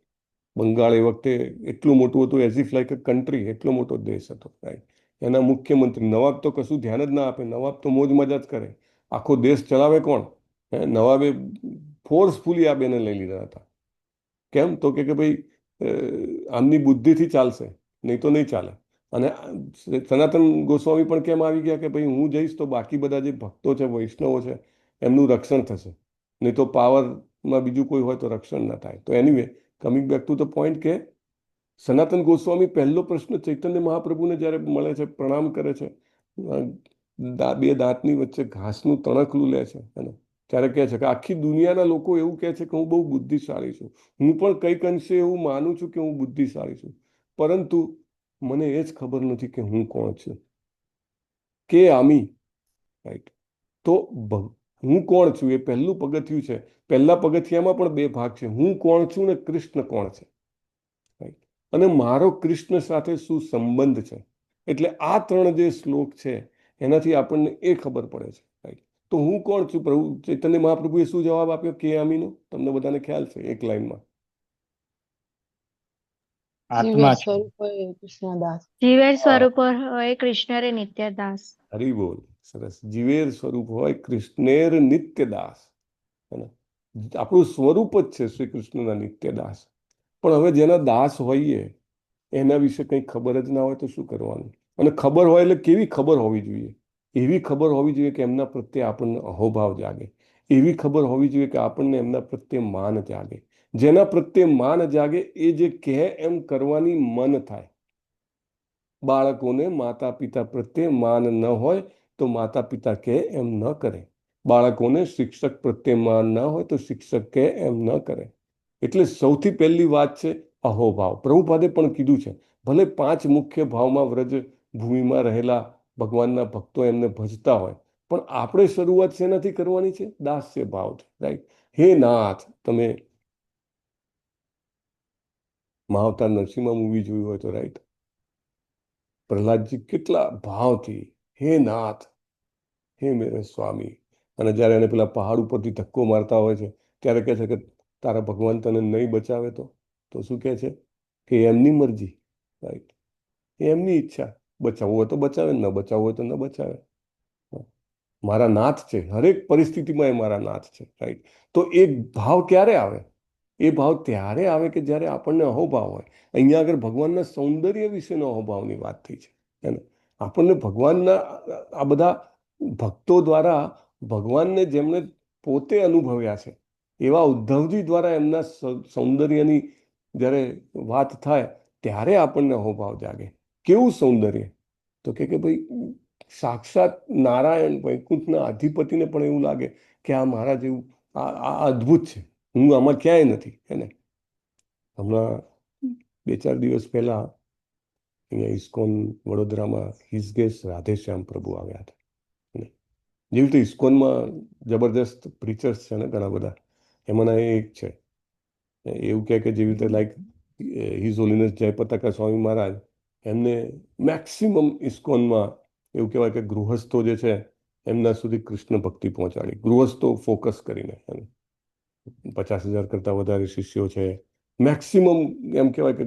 બંગાળ એ વખતે એટલું મોટું હતું, as if like a country, એટલો મોટો દેશ હતો, રાઈટ? એના મુખ્યમંત્રી નવાબ તો કશું ધ્યાન જ ના આપે. નવાબ તો મોજ મજા જ કરે. આખો દેશ ચલાવે કોણ? નવાબે ફોર્સફુલી આ બેને લઈ લીધા હતા. કેમ? તો કે ભાઈ આમની બુદ્ધિથી ચાલશે, નહીં તો નહીં ચાલે. અને સનાતન ગોસ્વામી પણ કેમ આવી ગયા કે ભાઈ હું જઈશ તો બાકી બધા જે ભક્તો છે, વૈષ્ણવો છે, એમનું રક્ષણ થશે, નહીં તો પાવરમાં બીજું કોઈ હોય તો રક્ષણ ના થાય. તો anyway, coming back to the point કે સનાતન ગોસ્વામી પહેલો પ્રશ્ન ચૈતન્ય મહાપ્રભુને જ્યારે મળે છે, પ્રણામ કરે છે, બે દાંતની વચ્ચે ઘાસનું તણખલું લે છે, ત્યારે કહે છે કે આખી દુનિયાના લોકો એવું કહે છે કે હું બહુ બુદ્ધિશાળી છું, હું પણ કંઈક અંશે એવું માનું છું કે હું બુદ્ધિશાળી છું, પરંતુ મને એ જ ખબર નથી કે હું કોણ છું, કે આમી, રાઈટ? તો હું કોણ છું એ પહેલું પગથિયું છે. પહેલા પગથિયામાં પણ બે ભાગ છે, હું કોણ છું ને કૃષ્ણ કોણ છે, રાઈટ? અને મારો કૃષ્ણ સાથે શું સંબંધ છે. એટલે આ 3 જે શ્લોક છે એનાથી આપણને એ ખબર પડે છે, રાઈટ? તો હું કોણ છું? પ્રભુ ચૈતન્ય મહાપ્રભુએ શું જવાબ આપ્યો કે આમીનો? તમને બધાને ખ્યાલ છે, એક લાઈનમાં. આત્મા છે. જીવેર સ્વરૂપ હોય કૃષ્ણ રે નિત્ય દાસ. હરી બોલ, સરસ. જીવેર સ્વરૂપ હોય કૃષ્ણેર નિત્ય દાસ. આપણું સ્વરૂપ જ છે શ્રી કૃષ્ણના નિત્ય દાસ. પણ હવે જેના દાસ હોઈએ એના વિશે કંઈ ખબર જ ના હોય તો શું કરવાનું? અને ખબર હોય એટલે કેવી ખબર હોવી જોઈએ? એવી ખબર હોવી જોઈએ કે એમના પ્રત્યે આપણને અહોભાવ જાગે, એવી ખબર હોવી જોઈએ કે આપણને એમના પ્રત્યે માન જાગે. જેના પ્રત્યે માન જાગે એ જે કહે એમ કરવાની મન થાય. બાળકોને માતા પિતા પ્રત્યે માન ન હોય તો માતા પિતા કહે એમ ન કરે. બાળકોને શિક્ષક પ્રત્યે માન ન હોય તો શિક્ષક કહે એમ ન કરે. એટલે સૌથી પહેલી વાત છે અહોભાવ. પ્રભુપાદે પણ કીધું છે, ભલે 5 મુખ્ય ભાવમાં વ્રજ ભૂમિમાં રહેલા ભગવાનના ભક્તો એમને ભજતા હોય, પણ આપણે શરૂઆત શેનાથી કરવાની છે? દાસ્ય ભાવથી, રાઈટ? હે નાથ, તમે મહાવતાર નરસિંહ મૂવી જોયું હોય તો, રાઈટ? પ્રહલાદજી કેટલા ભાવથી હે નાથ, હે મેરે સ્વામી. અને જ્યારે એને પેલા પહાડ ઉપરથી ધક્કો મારતા હોય છે ત્યારે કહે છે કે તારા ભગવાન તને નહીં બચાવે તો શું કહે છે કે એમની મરજી, રાઈટ? એમની ઈચ્છા, બચાવવું હોય તો બચાવે, ન બચાવવું હોય તો ન બચાવે. મારા નાથ છે, હરેક પરિસ્થિતિમાં એ મારા નાથ છે, રાઈટ? તો એ ભાવ ક્યારે આવે? એ ભાવ ત્યારે આવે કે જ્યારે આપણને અહોભાવ હોય. અહીંયા આગળ ભગવાનના સૌંદર્ય વિશેનો અહોભાવની વાત થઈ છે. આપણને ભગવાનના આ બધા ભક્તો દ્વારા ભગવાનને જેમણે પોતે અનુભવ્યા છે એવા ઉદ્ધવજી દ્વારા એમના સૌંદર્યની જ્યારે વાત થાય ત્યારે આપણને અહોભાવ જાગે. કેવું સૌંદર્ય? તો કે ભાઈ સાક્ષાત નારાયણ વૈકુંઠના અધિપતિને પણ એવું લાગે કે આ મારા જેવું આ અદ્ભુત છે, હું આમાં ક્યાંય નથી. હમણાં 2-4 દિવસ પહેલા અહીંયા ઇસ્કોન વડોદરામાં હિઝગેસ રાધેશ્યામ પ્રભુ આવ્યા હતા. જેવી રીતે ઇસ્કોનમાં જબરદસ્ત પ્રીચર્સ છે ને ઘણા બધા, એમાંના એક છે એવું કહે કે જેવી રીતે like his Holiness જયપતાકા Swami Maharaj, એમને મેક્સિમમ ઇસ્કોનમાં એવું કહેવાય કે ગૃહસ્થો જે છે એમના સુધી કૃષ્ણ ભક્તિ પહોંચાડી, ગૃહસ્થો ફોકસ કરીને. 50,000 કરતાં વધારે શિષ્યો છે. મેક્સિમમ એમ કહેવાય કે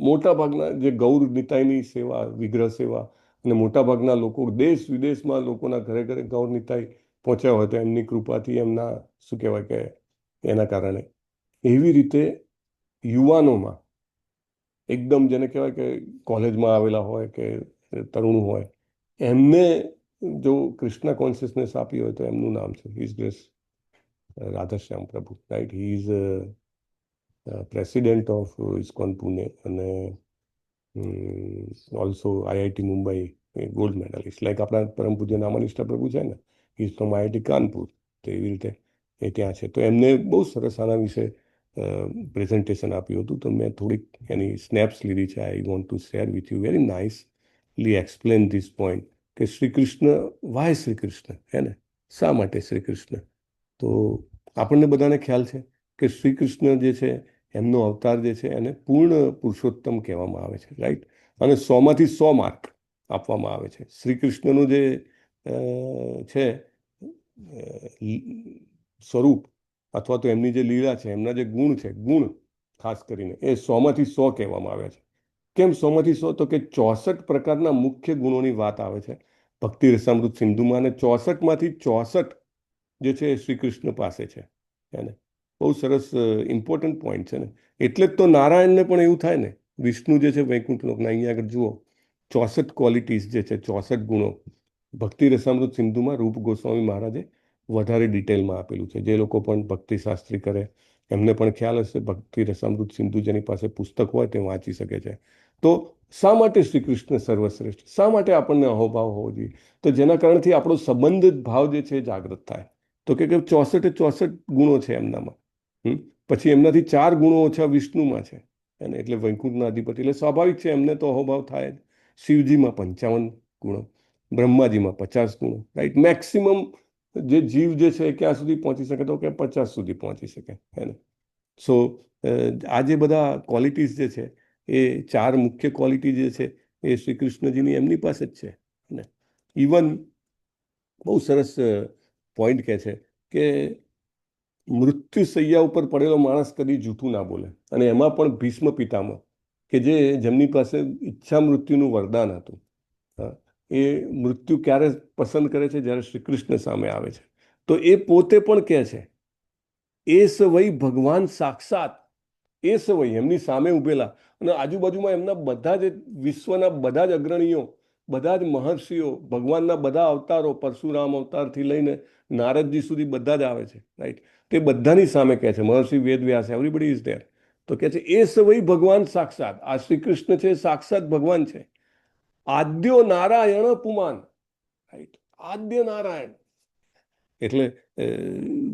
મોટા ભાગના જે ગૌર નિતાયની સેવા, વિગ્રહ સેવા, અને મોટાભાગના લોકો દેશ વિદેશમાં લોકોના ઘરે ઘરે ગૌર નિતાય પહોંચ્યા હોય તો એમની કૃપાથી, એમના શું કહેવાય કે એના કારણે એવી રીતે યુવાનોમાં એકદમ જેને કહેવાય કે કોલેજમાં આવેલા હોય કે તરુણ હોય એમને જો કૃષ્ણ કોન્શિયસનેસ આપી હોય તો એમનું નામ છે his grace Radheshyam Prabhu, right? He is president of ISKCON Pune અને also IIT Mumbai gold medalist. Like આપણા પરમ પૂજ્ય નામાનિષ્ઠા પ્રભુ છે ને, ઇઝ ફ્રોમ IIT કાનપુર, તો એવી રીતે એ ત્યાં છે. તો એમને બહુ સરસ આના વિશે પ્રેઝન્ટેશન આપ્યું હતું. તો મેં થોડીક એની સ્નેપ્સ લીધી છે. I want to share with you. Very nicely explain this point કે શ્રી કૃષ્ણ, વાય શ્રી કૃષ્ણ, હે ને? શા માટે શ્રી કૃષ્ણ? તો આપણને બધાને ખ્યાલ છે કે શ્રી કૃષ્ણ જે છે એમનો અવતાર જે છે એને પૂર્ણ પુરુષોત્તમ કહેવામાં આવે છે, રાઈટ? અને 100માંથી 100 માર્ક આપવામાં આવે છે. શ્રી કૃષ્ણનું જે છે સ્વરૂપ અથવા તો એમની જે લીલા છે, એમના જે ગુણ છે, ગુણ ખાસ કરીને એ 100માંથી 100 કહેવામાં આવે છે. કેમ 100માંથી 100? તો કે 64 પ્રકારના મુખ્ય ગુણોની વાત આવે છે ભક્તિ રસામૃત સિંધુમાં, અને 64માંથી 64 જે છે એ શ્રી કૃષ્ણ પાસે છે, એને બહુ સરસ ઇમ્પોર્ટન્ટ પોઈન્ટ છે ને. એટલે જ તો નારાયણને પણ એવું થાય ને, વિષ્ણુ જે છે વૈકુંઠ લોકના, અહીંયા આગળ જુઓ 64 ક્વોલિટીઝ જે છે, 64 ગુણો ભક્તિ રસામૃત સિંધુમાં રૂપ ગોસ્વામી મહારાજે વધારે ડિટેલમાં આપેલું છે. જે લોકો પણ ભક્તિ શાસ્ત્રી કરે એમને પણ ખ્યાલ હશે, ભક્તિ રસામૃત સિંધુ જેની પાસે પુસ્તક હોય તે વાંચી શકે છે. તો શા માટે શ્રી કૃષ્ણ સર્વશ્રેષ્ઠ, શા માટે આપણને અહોભાવ હોવો જોઈએ? તો જેના કારણથી આપણો સંબંધ ભાવ જે છે એ જાગૃત થાય. તો કે 64 ગુણો છે એમનામાં. પછી એમનાથી 4 ગુણો ઓછા વિષ્ણુમાં છે, અને એટલે વૈકુંઠના અધિપતિ, એટલે સ્વાભાવિક છે એમને તો અહોભાવ થાય જ. શિવજીમાં 55 ગુણો, બ્રહ્માજીમાં 50 ગુણો, રાઈટ. મેક્સિમમ જે જીવ જે છે એ ક્યાં સુધી પહોંચી શકે? તો કે 50 સુધી પહોંચી શકે, હે ને. સો આ જે બધા ક્વોલિટીઝ જે છે, એ 4 મુખ્ય ક્વોલિટી જે છે એ શ્રી કૃષ્ણજીની એમની પાસે જ છે ને. ઇવન બહુ સરસ પોઈન્ટ કહે છે કે મૃત્યુ સૈયા ઉપર પડેલો માણસ કદી જૂઠું ના બોલે. અને એમાં પણ ભીષ્મ પિતામહ કે જેમની પાસે ઈચ્છા મૃત્યુનું વરદાન હતું, એ મૃત્યુ ક્યારે પસંદ કરે છે? જ્યારે શ્રી કૃષ્ણ સામે આવે છે. તો એ પોતે પણ કહે છે, એ સવઈ ભગવાન સાક્ષાત, એ સવઈ એમની સામે ઉભેલા, અને આજુબાજુમાં એમના બધા જ વિશ્વના બધા જ અગ્રણીઓ, બધા જ મહર્ષિઓ, ભગવાનના બધા અવતારો, પરશુરામ અવતારથી લઈને નારદજી સુધી બધા જ આવે છે, રાઈટ. તે બધાની સામે કહે છે, મહર્ષિ વેદવ્યાસ, એવરીબડી ઇઝ ધેર. તો કહે છે એ સવઈ ભગવાન સાક્ષાત, આ શ્રી કૃષ્ણ છે સાક્ષાત ભગવાન છે. આદ્યો નારાયણ પુમાન, રાઈટ. આદ્ય નારાયણ. એટલે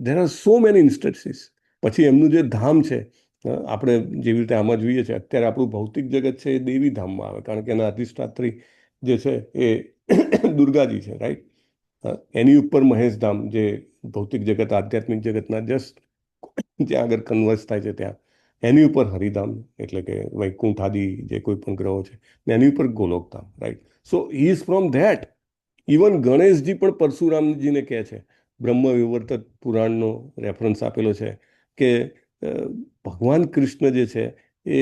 there are so many instances. પછી એમનું જે ધામ છે, આપણે જેવી રીતે આમાં જોઈએ છે, અત્યારે આપણું ભૌતિક જગત છે એ દેવી ધામમાં આવે, કારણ કે એના અધિષ્ઠાત્રી જે છે એ દુર્ગાજી છે, રાઈટ. એની ઉપર મહેશધામ, જે ભૌતિક જગત આધ્યાત્મિક જગતના જસ્ટ જ્યાં આગળ કન્વર્સ થાય છે ત્યાં, એની ઉપર હરિધામ એટલે કે વૈકુંઠ આદિ જે કોઈ પણ ગ્રહો છે, ને એની ઉપર Golokdham, right. So he is from that. Even Ganeshji પણ પરશુરામજીને કહે છે, બ્રહ્મ વિવર્તક પુરાણનો રેફરન્સ આપેલો છે કે ભગવાન કૃષ્ણ જે છે એ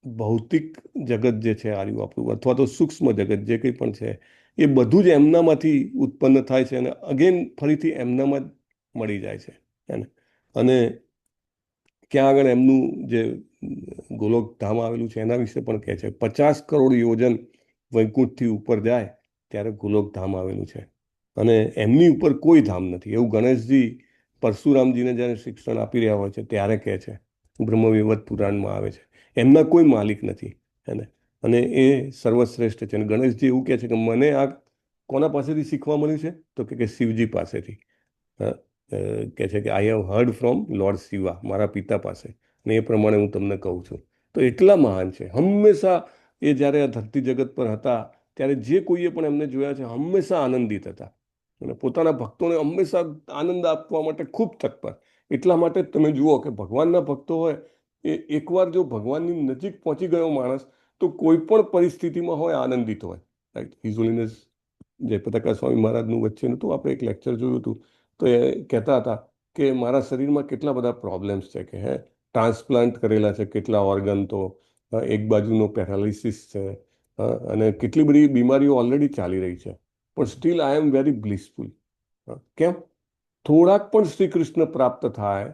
ભૌતિક જગત જે છે આર્યું આપણું, અથવા તો સૂક્ષ્મ જગત જે કંઈ પણ છે, એ બધું જ એમનામાંથી ઉત્પન્ન થાય છે અને અગેન ફરીથી એમનામાં જ મળી જાય છે, એને. અને ક્યાં આગળ એમનું જે ગોલોક ધામ આવેલું છે એના વિશે પણ કહે છે, 50 કરોડ યોજન વૈકુંઠથી ઉપર જાય ત્યારે ગોલોક ધામ આવેલું છે, અને એમની ઉપર કોઈ ધામ નથી. એવું ગણેશજી પરશુરામજીને જ્યારે શિક્ષણ આપી રહ્યા હોય છે ત્યારે કહે છે, બ્રહ્મવિવર્ત પુરાણમાં આવે છે, એમના કોઈ માલિક નથી, એને. અને એ સર્વશ્રેષ્ઠ છે. અને ગણેશજી એવું કહે છે કે મને આ કોના પાસેથી શીખવા મળ્યું છે? તો કે શિવજી પાસેથી. કહે છે કે I have heard from lord Shiva, મારા પિતા પાસે, ને એ પ્રમાણે હું તમને કહું છું. તો એટલા મહાન છે. હંમેશા એ જ્યારે આ ધરતી જગત પર હતા ત્યારે જે કોઈએ પણ એમને જોયા છે હંમેશા આનંદિત હતા, અને પોતાના ભક્તોને હંમેશા આનંદ આપવા માટે ખૂબ તત્પર. એટલા માટે જ તમે જુઓ કે ભગવાનના ભક્તો હોય એ એકવાર જો ભગવાનની નજીક પહોંચી ગયો માણસ, તો કોઈ પણ પરિસ્થિતિમાં હોય આનંદિત હોય, રાઈટ. હિઝ હોલીનેસ જયપ્રકાશ સ્વામી મહારાજનું વચ્ચે નહોતું આપણે એક લેક્ચર જોયું હતું, તો એ કહેતા હતા કે મારા શરીરમાં કેટલા બધા પ્રોબ્લેમ્સ છે, કે ટ્રાન્સપ્લાન્ટ કરેલા છે કેટલા ઓર્ગન, તો એક બાજુનો પેરાલિસિસ છે, અને કેટલી બધી બીમારીઓ ઓલરેડી ચાલી રહી છે, પણ સ્ટીલ આઈ એમ વેરી બ્લિસફુલ. કેમ? થોડાક પણ શ્રી કૃષ્ણ પ્રાપ્ત થાય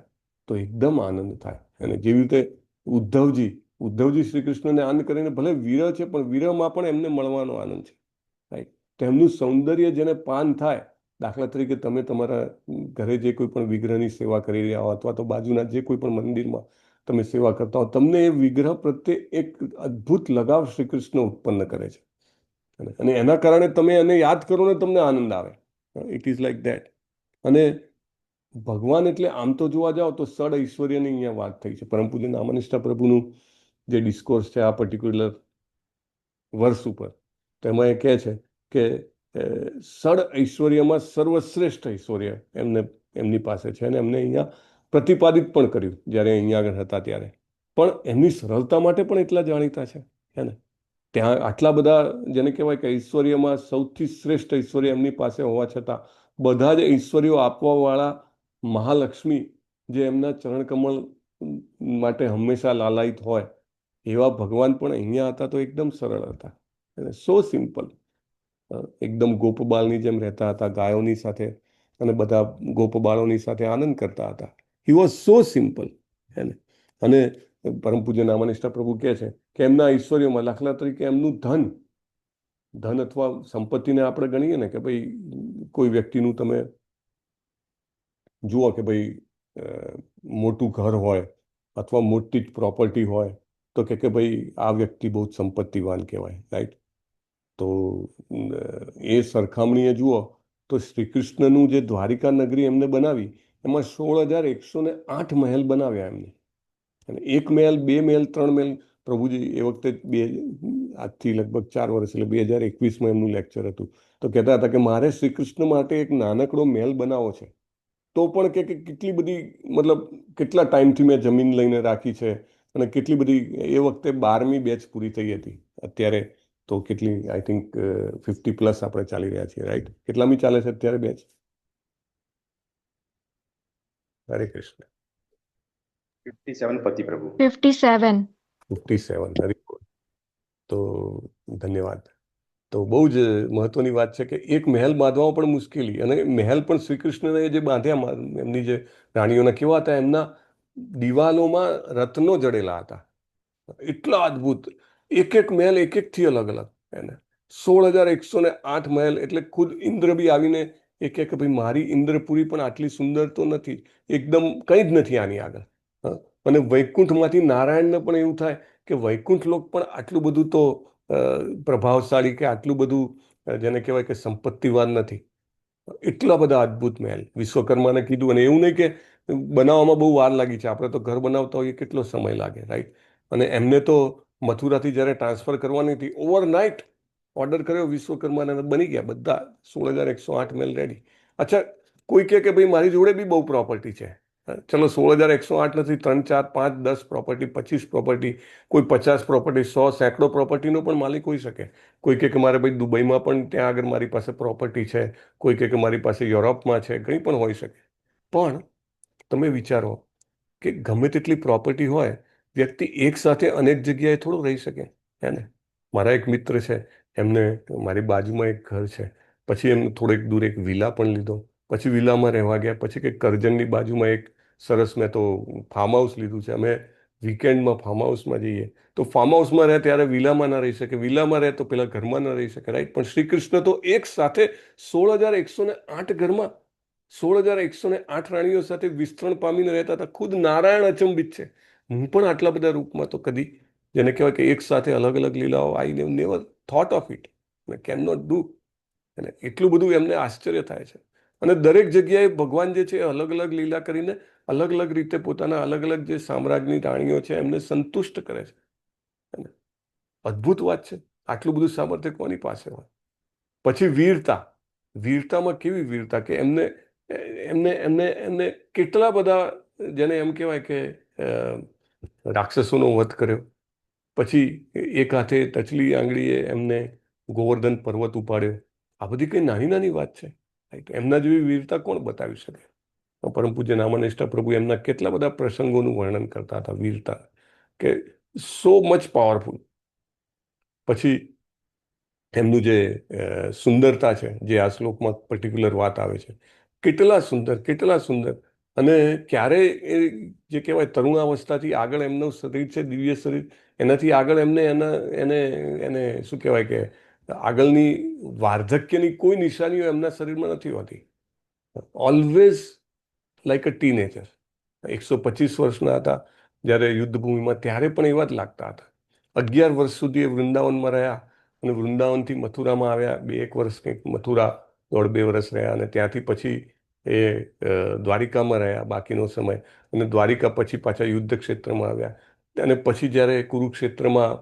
તો એકદમ આનંદ થાય. અને જેવી રીતે ઉદ્ધવજી શ્રી કૃષ્ણને આનંદ કરીને, ભલે વિરહ છે પણ વિરહમાં પણ એમને મળવાનો આનંદ છે, રાઈટ. તો એમનું સૌંદર્ય જેને પાન થાય, દાખલા તરીકે તમે તમારા ઘરે જે કોઈ પણ વિગ્રહની સેવા કરી રહ્યા હો, અથવા તો બાજુના જે કોઈ પણ મંદિરમાં તમે સેવા કરતા હો, તમને એ વિગ્રહ પ્રત્યે એક અદ્ભુત લગાવ શ્રી કૃષ્ણ ઉત્પન્ન કરે છે, અને એના કારણે તમે એને યાદ કરો ને તમને આનંદ આવે. It is like that. અને ભગવાન એટલે આમ તો જોવા જાઓ તો સડ ઐશ્વર્યની અહીંયા વાત થઈ છે. પરમ પૂજ્ય નામનિષ્ઠા પ્રભુનું જે ડિસ્કોર્સ છે આ પર્ટિક્યુલર વર્ષ ઉપર, તો એમાં એ કહે છે કે સડ ઐશ્વર્યમાં સર્વશ્રેષ્ઠ ઐશ્વર્ય એમની પાસે છે, અને એમને અહીંયા પ્રતિપાદિત પણ કર્યું જ્યારે અહીંયા આગળ હતા ત્યારે. પણ એમની સરળતા માટે પણ એટલા જાણીતા છે, હે ને. ત્યાં આટલા બધા જેને કહેવાય કે ઐશ્વર્યમાં સૌથી શ્રેષ્ઠ ઐશ્વર્ય એમની પાસે હોવા છતાં બધા જ ઐશ્વર્યો આપવાવાળા મહાલક્ષ્મી, જે એમના ચરણકમળ માટે હંમેશા લાલાયિત હોય, એવા ભગવાન પણ અહીંયા હતા તો એકદમ સરળ હતા, અને સો સિમ્પલ. એકદમ ગોપબાળની જેમ રહેતા હતા, ગાયોની સાથે, અને બધા ગોપબાળોની સાથે આનંદ કરતા હતા. He was so simple. હે ને? અને પરમ પૂજ્ય નામાનિષ્ઠા પ્રભુ કહે છે કે એમના ઐશ્વર્યમાં દાખલા તરીકે એમનું ધન અથવા સંપત્તિને આપણે ગણીએ ને કે ભાઈ કોઈ વ્યક્તિનું તમે જુઓ કે ભાઈ મોટું ઘર હોય અથવા મોટી જ પ્રોપર્ટી હોય તો કે ભાઈ આ વ્યક્તિ બહુ જ સંપત્તિવાન કહેવાય, રાઈટ? તો એ સરખામણીએ જુઓ તો શ્રી કૃષ્ણનું જે દ્વારિકા નગરી એમને બનાવી એમાં 16,108 મહેલ બનાવ્યા એમને. અને 1 મહેલ, 2 મહેલ, 3 મહેલ પ્રભુજી એ વખતે આજથી લગભગ 4 વર્ષ એટલે 2021માં એમનું લેક્ચર હતું તો કહેતા હતા કે મારે શ્રી કૃષ્ણ માટે એક નાનકડો મહેલ બનાવવો છે તો પણ કે કેટલી બધી મતલબ કેટલા ટાઈમથી મેં જમીન લઈને રાખી છે અને કેટલી બધી એ વખતે 12મી બેચ પૂરી થઈ હતી. અત્યારે તો કેટલી આઈ થિંક 50+ આપણે ચાલી રહ્યા છીએ, રાઈટ? કેટલામી ચાલે છે અત્યારે બેચ? હરે કૃષ્ણ. 57 પતિ પ્રભુ. 57. 57. Very good. તો ધન્યવાદ. તો બહુ જ મહત્વની વાત છે કે એક મહેલ બાંધવામાં પણ મુશ્કેલી, અને મહેલ પણ શ્રી કૃષ્ણને જે બાંધ્યા એમની જે રાણીઓના કેવા હતા, એમના દિવાલોમાં રત્નો જડેલા હતા, એટલા અદ્ભુત. એક મહેલ એકથી અલગ અલગ. એને 16,108 મહેલ એટલે ખુદ ઇન્દ્ર બી આવીને એ કે ભાઈ મારી ઇન્દ્રપુરી પણ આટલી સુંદર તો નથી, એકદમ કંઈ જ નથી આની આગળ. અને વૈકુંઠમાંથી નારાયણને પણ એવું થાય કે વૈકુંઠ લોક પણ આટલું બધું તો પ્રભાવશાળી કે આટલું બધું જેને કહેવાય કે સંપત્તિવાન નથી. એટલા બધા અદ્ભુત મહેલ વિશ્વકર્માને કીધું. અને એવું નહીં કે બનાવવામાં બહુ વાર લાગી છે, આપણે તો ઘર બનાવતા હોઈએ કેટલો સમય લાગે, રાઈટ? અને એમને તો મથુરાથી જ્યારે ટ્રાન્સફર કરવાની હતી ઓવરનાઇટ ઓર્ડર કર્યો વિશ્વકર્માને, બની ગયા બધા 16,108 મહેલ રેડી. અચ્છા, કોઈ કે ભાઈ મારી જોડે બી બહુ પ્રોપર્ટી છે, ચલો 16,108 નથી, 3, 4, 5, 10 પ્રોપર્ટી, 25 પ્રોપર્ટી, કોઈ 50 પ્રોપર્ટી, 100, સેંકડો પ્રોપર્ટીનો પણ માલિક હોઈ શકે. કોઈ કે મારે ભાઈ દુબઈમાં પણ ત્યાં આગળ મારી પાસે પ્રોપર્ટી છે, કોઈ કે મારી પાસે યુરોપમાં છે, કંઈ પણ હોઈ શકે. પણ તમે વિચારો કે ગમે તેટલી પ્રોપર્ટી હોય, વ્યક્તિ એક સાથે અનેક જગ્યાએ થોડું રહી શકે, હે ને? મારા એક મિત્ર છે, એમને મારી બાજુમાં એક ઘર છે, પછી એમને થોડેક દૂર એક વિલા પણ લીધો, પછી વિલામાં રહેવા ગયા, પછી કે કરજણની બાજુમાં એક સરસ મેં તો ફાર્મ હાઉસ લીધું છે. અમે વીકેન્ડમાં ફાર્મ હાઉસમાં જઈએ તો ફાર્મ હાઉસમાં રહે ત્યારે વિલામાં ના રહી શકે, વિલામાં રહે તો પેલા ઘરમાં ના રહી શકે, રાઈટ? પણ શ્રી કૃષ્ણ તો એક સાથે 16,108 ઘરમાં 16,108 રાણીઓ સાથે વિસ્તરણ પામીને રહેતા હતા. ખુદ નારાયણ અચંબિત છે. હું પણ આટલા બધા રૂપમાં તો કદી, જેને કહેવાય કે એક સાથે અલગ અલગ લીલાઓ, I never thought of it, can not do. અને એટલું બધું એમને આશ્ચર્ય થાય છે. અને દરેક જગ્યાએ ભગવાન જે છે અલગ અલગ લીલા કરીને અલગ અલગ રીતે પોતાના અલગ અલગ જે સામ્રાજ્યની રાણીઓ છે એમને સંતુષ્ટ કરે છે. અદ્ભુત વાત છે. આટલું બધું સામર્થ્ય કોની પાસે હોય? પછી વીરતામાં કેવી વીરતા કે એમને એમને એમને એમને કેટલા બધા, જેને એમ કહેવાય કે રાક્ષસોનો વધ કર્યો. પછી એક હાથે ટચલી આંગળીએ એમને ગોવર્ધન પર્વત ઉપાડ્યો. આ બધી કઈ નાની નાની વાત છે, રાઈટ? એમના જેવી વીરતા કોણ બતાવી શકે? પરમ પૂજ્ય નામાનિષ્ઠા પ્રભુ એમના કેટલા બધા પ્રસંગોનું વર્ણન કરતા હતા, વીરતા, કે સો મચ પાવરફુલ. પછી એમનું જે સુંદરતા છે, જે આ શ્લોકમાં પર્ટિક્યુલર વાત આવે છે, કેટલા સુંદર. અને ક્યારે એ જે કહેવાય તરુણાવસ્થાથી આગળ એમનું શરીર છે, દિવ્ય શરીર, એનાથી આગળ એમને એને શું કહેવાય કે આગળની વાર્ધક્યની કોઈ નિશાનીઓ એમના શરીરમાં નથી હોતી. ઓલવેઝ લાઈક અ ટીનેજર. 125 વર્ષના હતા જ્યારે યુદ્ધભૂમિમાં, ત્યારે પણ એવા જ લાગતા હતા. 11 વર્ષ સુધી એ વૃંદાવનમાં રહ્યા, અને વૃંદાવનથી મથુરામાં આવ્યા. 1 વર્ષ કંઈક મથુરા, 1.5-2 વર્ષ રહ્યા, અને ત્યાંથી પછી એ દ્વારિકામાં રહ્યા બાકીનો સમય. અને દ્વારિકા પછી પાછા યુદ્ધ ક્ષેત્રમાં આવ્યા. અને પછી જ્યારે કુરુક્ષેત્રમાં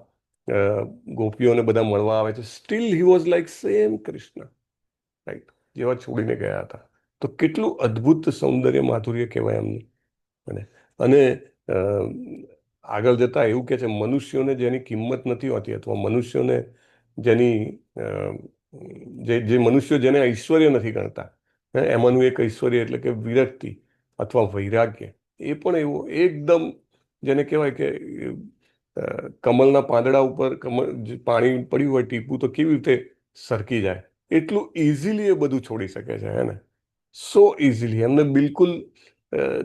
ગોપીઓને બધા મળવા આવે છે, still he was like same Krishna, right? જેવા છોડીને ગયા હતા. તો કેટલું અદ્ભુત સૌંદર્ય માધુર્ય કહેવાય એમનું. અને આગળ જતા એવું કે છે, મનુષ્યોને જેની કિંમત નથી હોતી, અથવા મનુષ્યોને જેની જે મનુષ્યો જેને ઐશ્વર્ય નથી ગણતા, એમાંનું એક ઐશ્વર્ય એટલે કે વિરક્તિ અથવા વૈરાગ્ય. એ પણ એવું એકદમ, જેને કહેવાય કે કમળના પાંદડા ઉપર પાણી પડ્યું હોય ટીપું તો કેવી રીતે સરકી જાય, એટલું ઇઝીલી એ બધું છોડી શકે છે, હે ને? સો ઇઝીલી. એમને બિલકુલ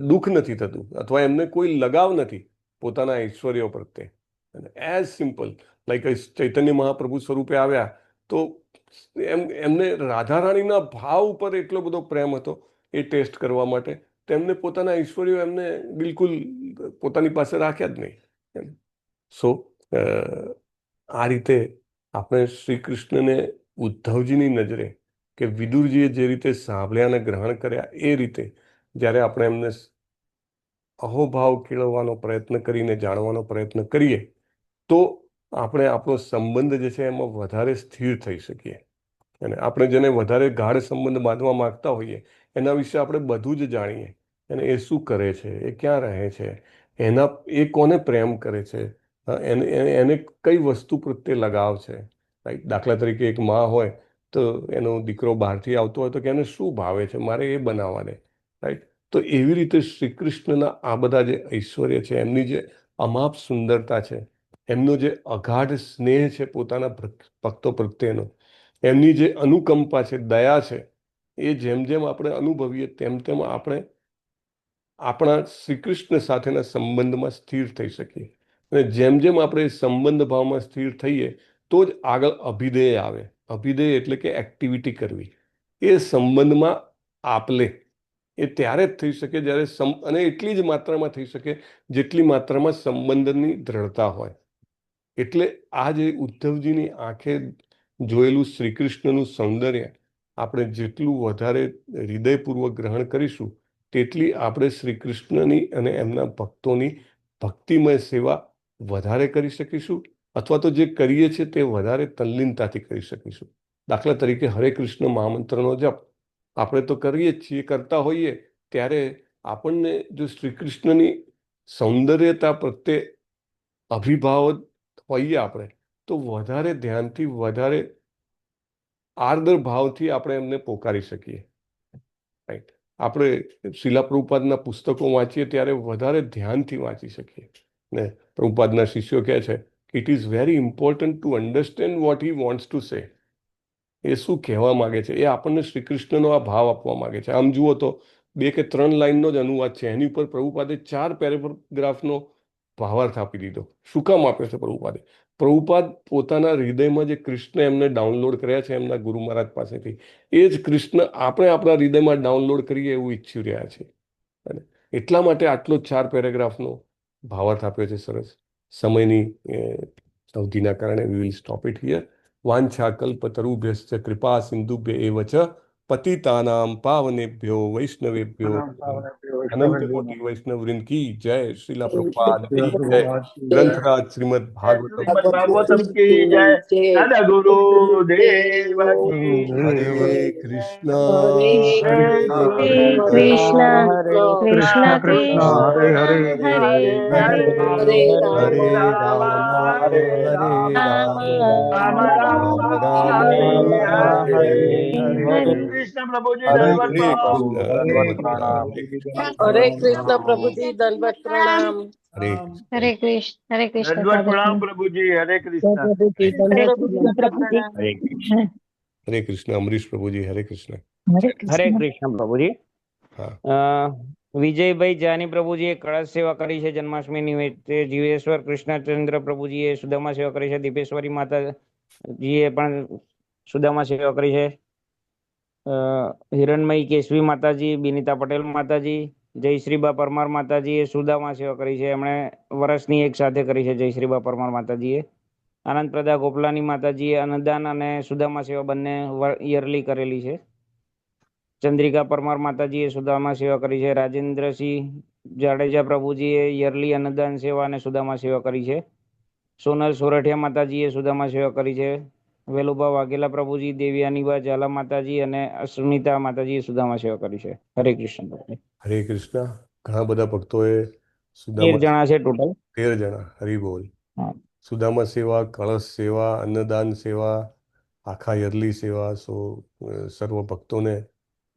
દુઃખ નથી થતું અથવા એમને કોઈ લગાવ નથી પોતાના ઐશ્વર્યો પ્રત્યે. અને as simple like Chaitanya Mahaprabhu સ્વરૂપે આવ્યા તો એમને રાધારાણીના ભાવ ઉપર એટલો બધો પ્રેમ હતો એ ટેસ્ટ કરવા માટે. તેમને પોતાના ઐશ્વર્યો એમને બિલકુલ પોતાની પાસે રાખ્યા જ નહીં. સો આ રીતે આપણે શ્રી કૃષ્ણને ઉદ્ધવજીની નજરે કે વિદુરજીએ જે રીતે સાંભળ્યા અને ગ્રહણ કર્યા એ રીતે જ્યારે આપણે એમને અહોભાવ કેળવવાનો પ્રયત્ન કરીને જાણવાનો પ્રયત્ન કરીએ તો આપણે આપણો સંબંધ જે છે એમાં વધારે સ્થિર થઈ શકીએ. અને આપણે જેને વધારે ગાઢ સંબંધ બાંધવા માંગતા હોઈએ એના વિશે આપણે બધું જ જાણીએ. અને એ શું કરે છે, એ ક્યાં રહે છે, એ કોને પ્રેમ કરે છે, એને કઈ વસ્તુ પ્રત્યે લગાવ છે. રાઈટ. દાખલા તરીકે એક માં હોય તો એનો દીકરો બહારથી આવતો હોય તો કે એને શું ભાવે છે, મારે એ બનાવવા દે. રાઈટ. તો એવી રીતે શ્રી કૃષ્ણના આ બધા જે ઐશ્વર્ય છે, એમની જે અમાપ સુંદરતા છે, એમનો જે અગાઢ સ્નેહ છે પોતાના ભક્તો પ્રત્યેનો, એમની જે અનુકંપા છે, દયા છે, એ જેમ જેમ આપણે અનુભવીએ તેમ તેમ આપણે આપણા શ્રી કૃષ્ણ સાથેના સંબંધમાં સ્થિર થઈ શકીએ. અને જેમ જેમ આપણે સંબંધ ભાવમાં સ્થિર થઈએ તો જ આગળ અભિધેય આવે. અભિધેય એટલે કે એક્ટિવિટી કરવી. એ સંબંધમાં આપલે એ ત્યારે જ થઈ શકે જ્યારે અને એટલી જ માત્રામાં થઈ શકે જેટલી માત્રામાં સંબંધની દ્રઢતા હોય. એટલે આ જે ઉદ્ધવજીની આંખે જોયેલું શ્રી કૃષ્ણનું સૌંદર્ય આપણે જેટલું વધારે હૃદયપૂર્વક ગ્રહણ કરીશું તેટલી આપણે શ્રી કૃષ્ણની અને એમના ભક્તોની ભક્તિમય સેવા વધારે કરી શકીશું અથવા તો જે કરીએ છીએ તે વધારે તલ્લીનતાથી કરી શકીશું. દાખલા તરીકે હરે કૃષ્ણ મહામંત્રનો જપ આપણે તો કરીએ જ છીએ, કરતા હોઈએ ત્યારે આપણને જો શ્રી કૃષ્ણની સૌંદર્યતા પ્રત્યે અભિભાવ હોઈએ આપણે તો વધારે ધ્યાનથી વધારે આર્દ્ર ભાવથી આપણે એમને પોકારી શકીએ. રાઈટ. આપણે શિલા પ્રભુપાદના પુસ્તકો વાંચીએ ત્યારે વધારે ધ્યાનથી વાંચી શકીએ. ને પ્રભુપાદના શિષ્યો કહે છે કે it is very important to understand what he wants to say. એ શું કહેવા માગે છે એ આપણને શ્રી કૃષ્ણનો આ ભાવ આપવા માગે છે. આમ જુઓ તો 2 કે 3 લાઈનનો જ અનુવાદ છે, એની ઉપર પ્રભુપાદે 4 પેરેગ્રાફનો ભાવાર્થ આપી દીધો. શું કામ આપ્યો છે પ્રભુપાદે? પ્રભુપાદ પોતાના હૃદયમાં જે કૃષ્ણ એમને ડાઉનલોડ કર્યા છે એમના ગુરુ મહારાજ પાસેથી, એ જ કૃષ્ણ આપણે આપણા હૃદયમાં ડાઉનલોડ કરીએ એવું ઈચ્છી રહ્યા છે. અને એટલા માટે આટલો 4 પેરેગ્રાફનો ભાવાર્થ આપ્યો છે. સરસ. સમયની અવધિના કારણે we will stop it here. વાંછા કલ્પતરુભ્યશ્ચ કૃપા સિંધુભ્ય એવ ચ પતિતાનામ પાવનેભ્યો વૈષ્ણવેભ્યો અનંત કોટિ વૈષ્ણવ વૃંદ કી જય. શ્રીલા પ્રભુપાદ કી જય. ગ્રંથરાજ શ્રીમદ ભાગવતમ કી જય. દાદા ગુરુ દેવ કી હરે કૃષ્ણ હરે કૃષ્ણ કૃષ્ણ કૃષ્ણ હરે હરે હરે રામ હરે રામ રામ રામ હરે હરે. કૃષ્ણ પ્રભુજી હરે દંડવત પ્રણામ. હરે કૃષ્ણ પ્રભુજી દંડવત પ્રણામ. હરે કૃષ્ણ દંડવત પ્રણામ પ્રભુજી. હરે કૃષ્ણ. હરે કૃષ્ણ. અમરીશ પ્રભુજી. હરે કૃષ્ણ. હરે કૃષ્ણ પ્રભુજી. વિજયભાઈ જાની પ્રભુજીએ કળશ સેવા કરી છે જન્માષ્ટમી નિમિત્તે. જીવેશ્વર કૃષ્ણચંદ્ર પ્રભુજીએ સુદામા સેવા કરી છે. દીપેશ્વરી માતાજીએ પણ સુદામા સેવા કરી છે. હિરણમયી કેશવી માતાજી, બિનિતા પટેલ માતાજી, જયશ્રીબા પરમાર માતાજીએ સુદામા સેવા કરી છે. એમણે વર્ષની એક સાથે કરી છે જયશ્રીબા પરમાર માતાજીએ. આનંદ પ્રદા ગોપલાની માતાજીએ અન્નદાન અને સુદામા સેવા બંને યરલી કરેલી છે. ચંદ્રિકા પરમાર માતાજીએ સુદામા સેવા કરી છે. રાજેન્દ્રસિંહ જાડેજા પ્રભુજીએ યરલી અન્નદાન સેવા અને સુદામા સેવા કરી છે. સોનલ સોરઠિયા માતાજીએ સુદામા સેવા કરી છે. વેલુબા વાઘેલા પ્રભુજી, દેવ્યાનીબા ઝાલા માતાજી અને અસ્મિતા માતાજીએ સુદામા સેવા કરી છે. હરે કૃષ્ણ. હરે કૃષ્ણ. ઘણા બધા ભક્તોએ 13 જણા છે ટોટલ. 13 જણા. હરિ બોલ. સુદામા સેવા, કળશ સેવા, અન્નદાન સેવા, આખા યરલી સેવા. સર્વ ભક્તોને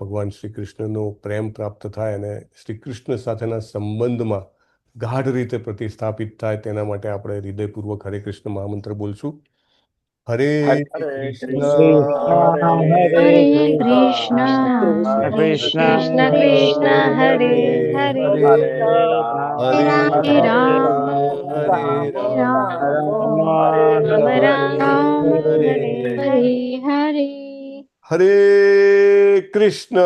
ભગવાન શ્રી કૃષ્ણનો પ્રેમ પ્રાપ્ત થાય અને શ્રી કૃષ્ણ સાથેના સંબંધમાં ગાઢ રીતે પ્રતિસ્થાપિત થાય તેના માટે આપણે હૃદયપૂર્વક હરે કૃષ્ણ મહામંત્ર બોલશું. हरे कृष्णा कृष्णा हरे हरे कृष्णा कृष्णा कृष्ण कृष्ण कृष्ण हरे हरे हरे हरे राम हरे हरे राम राम राम राम राम राम हरे हरे हरे हरे कृष्ण।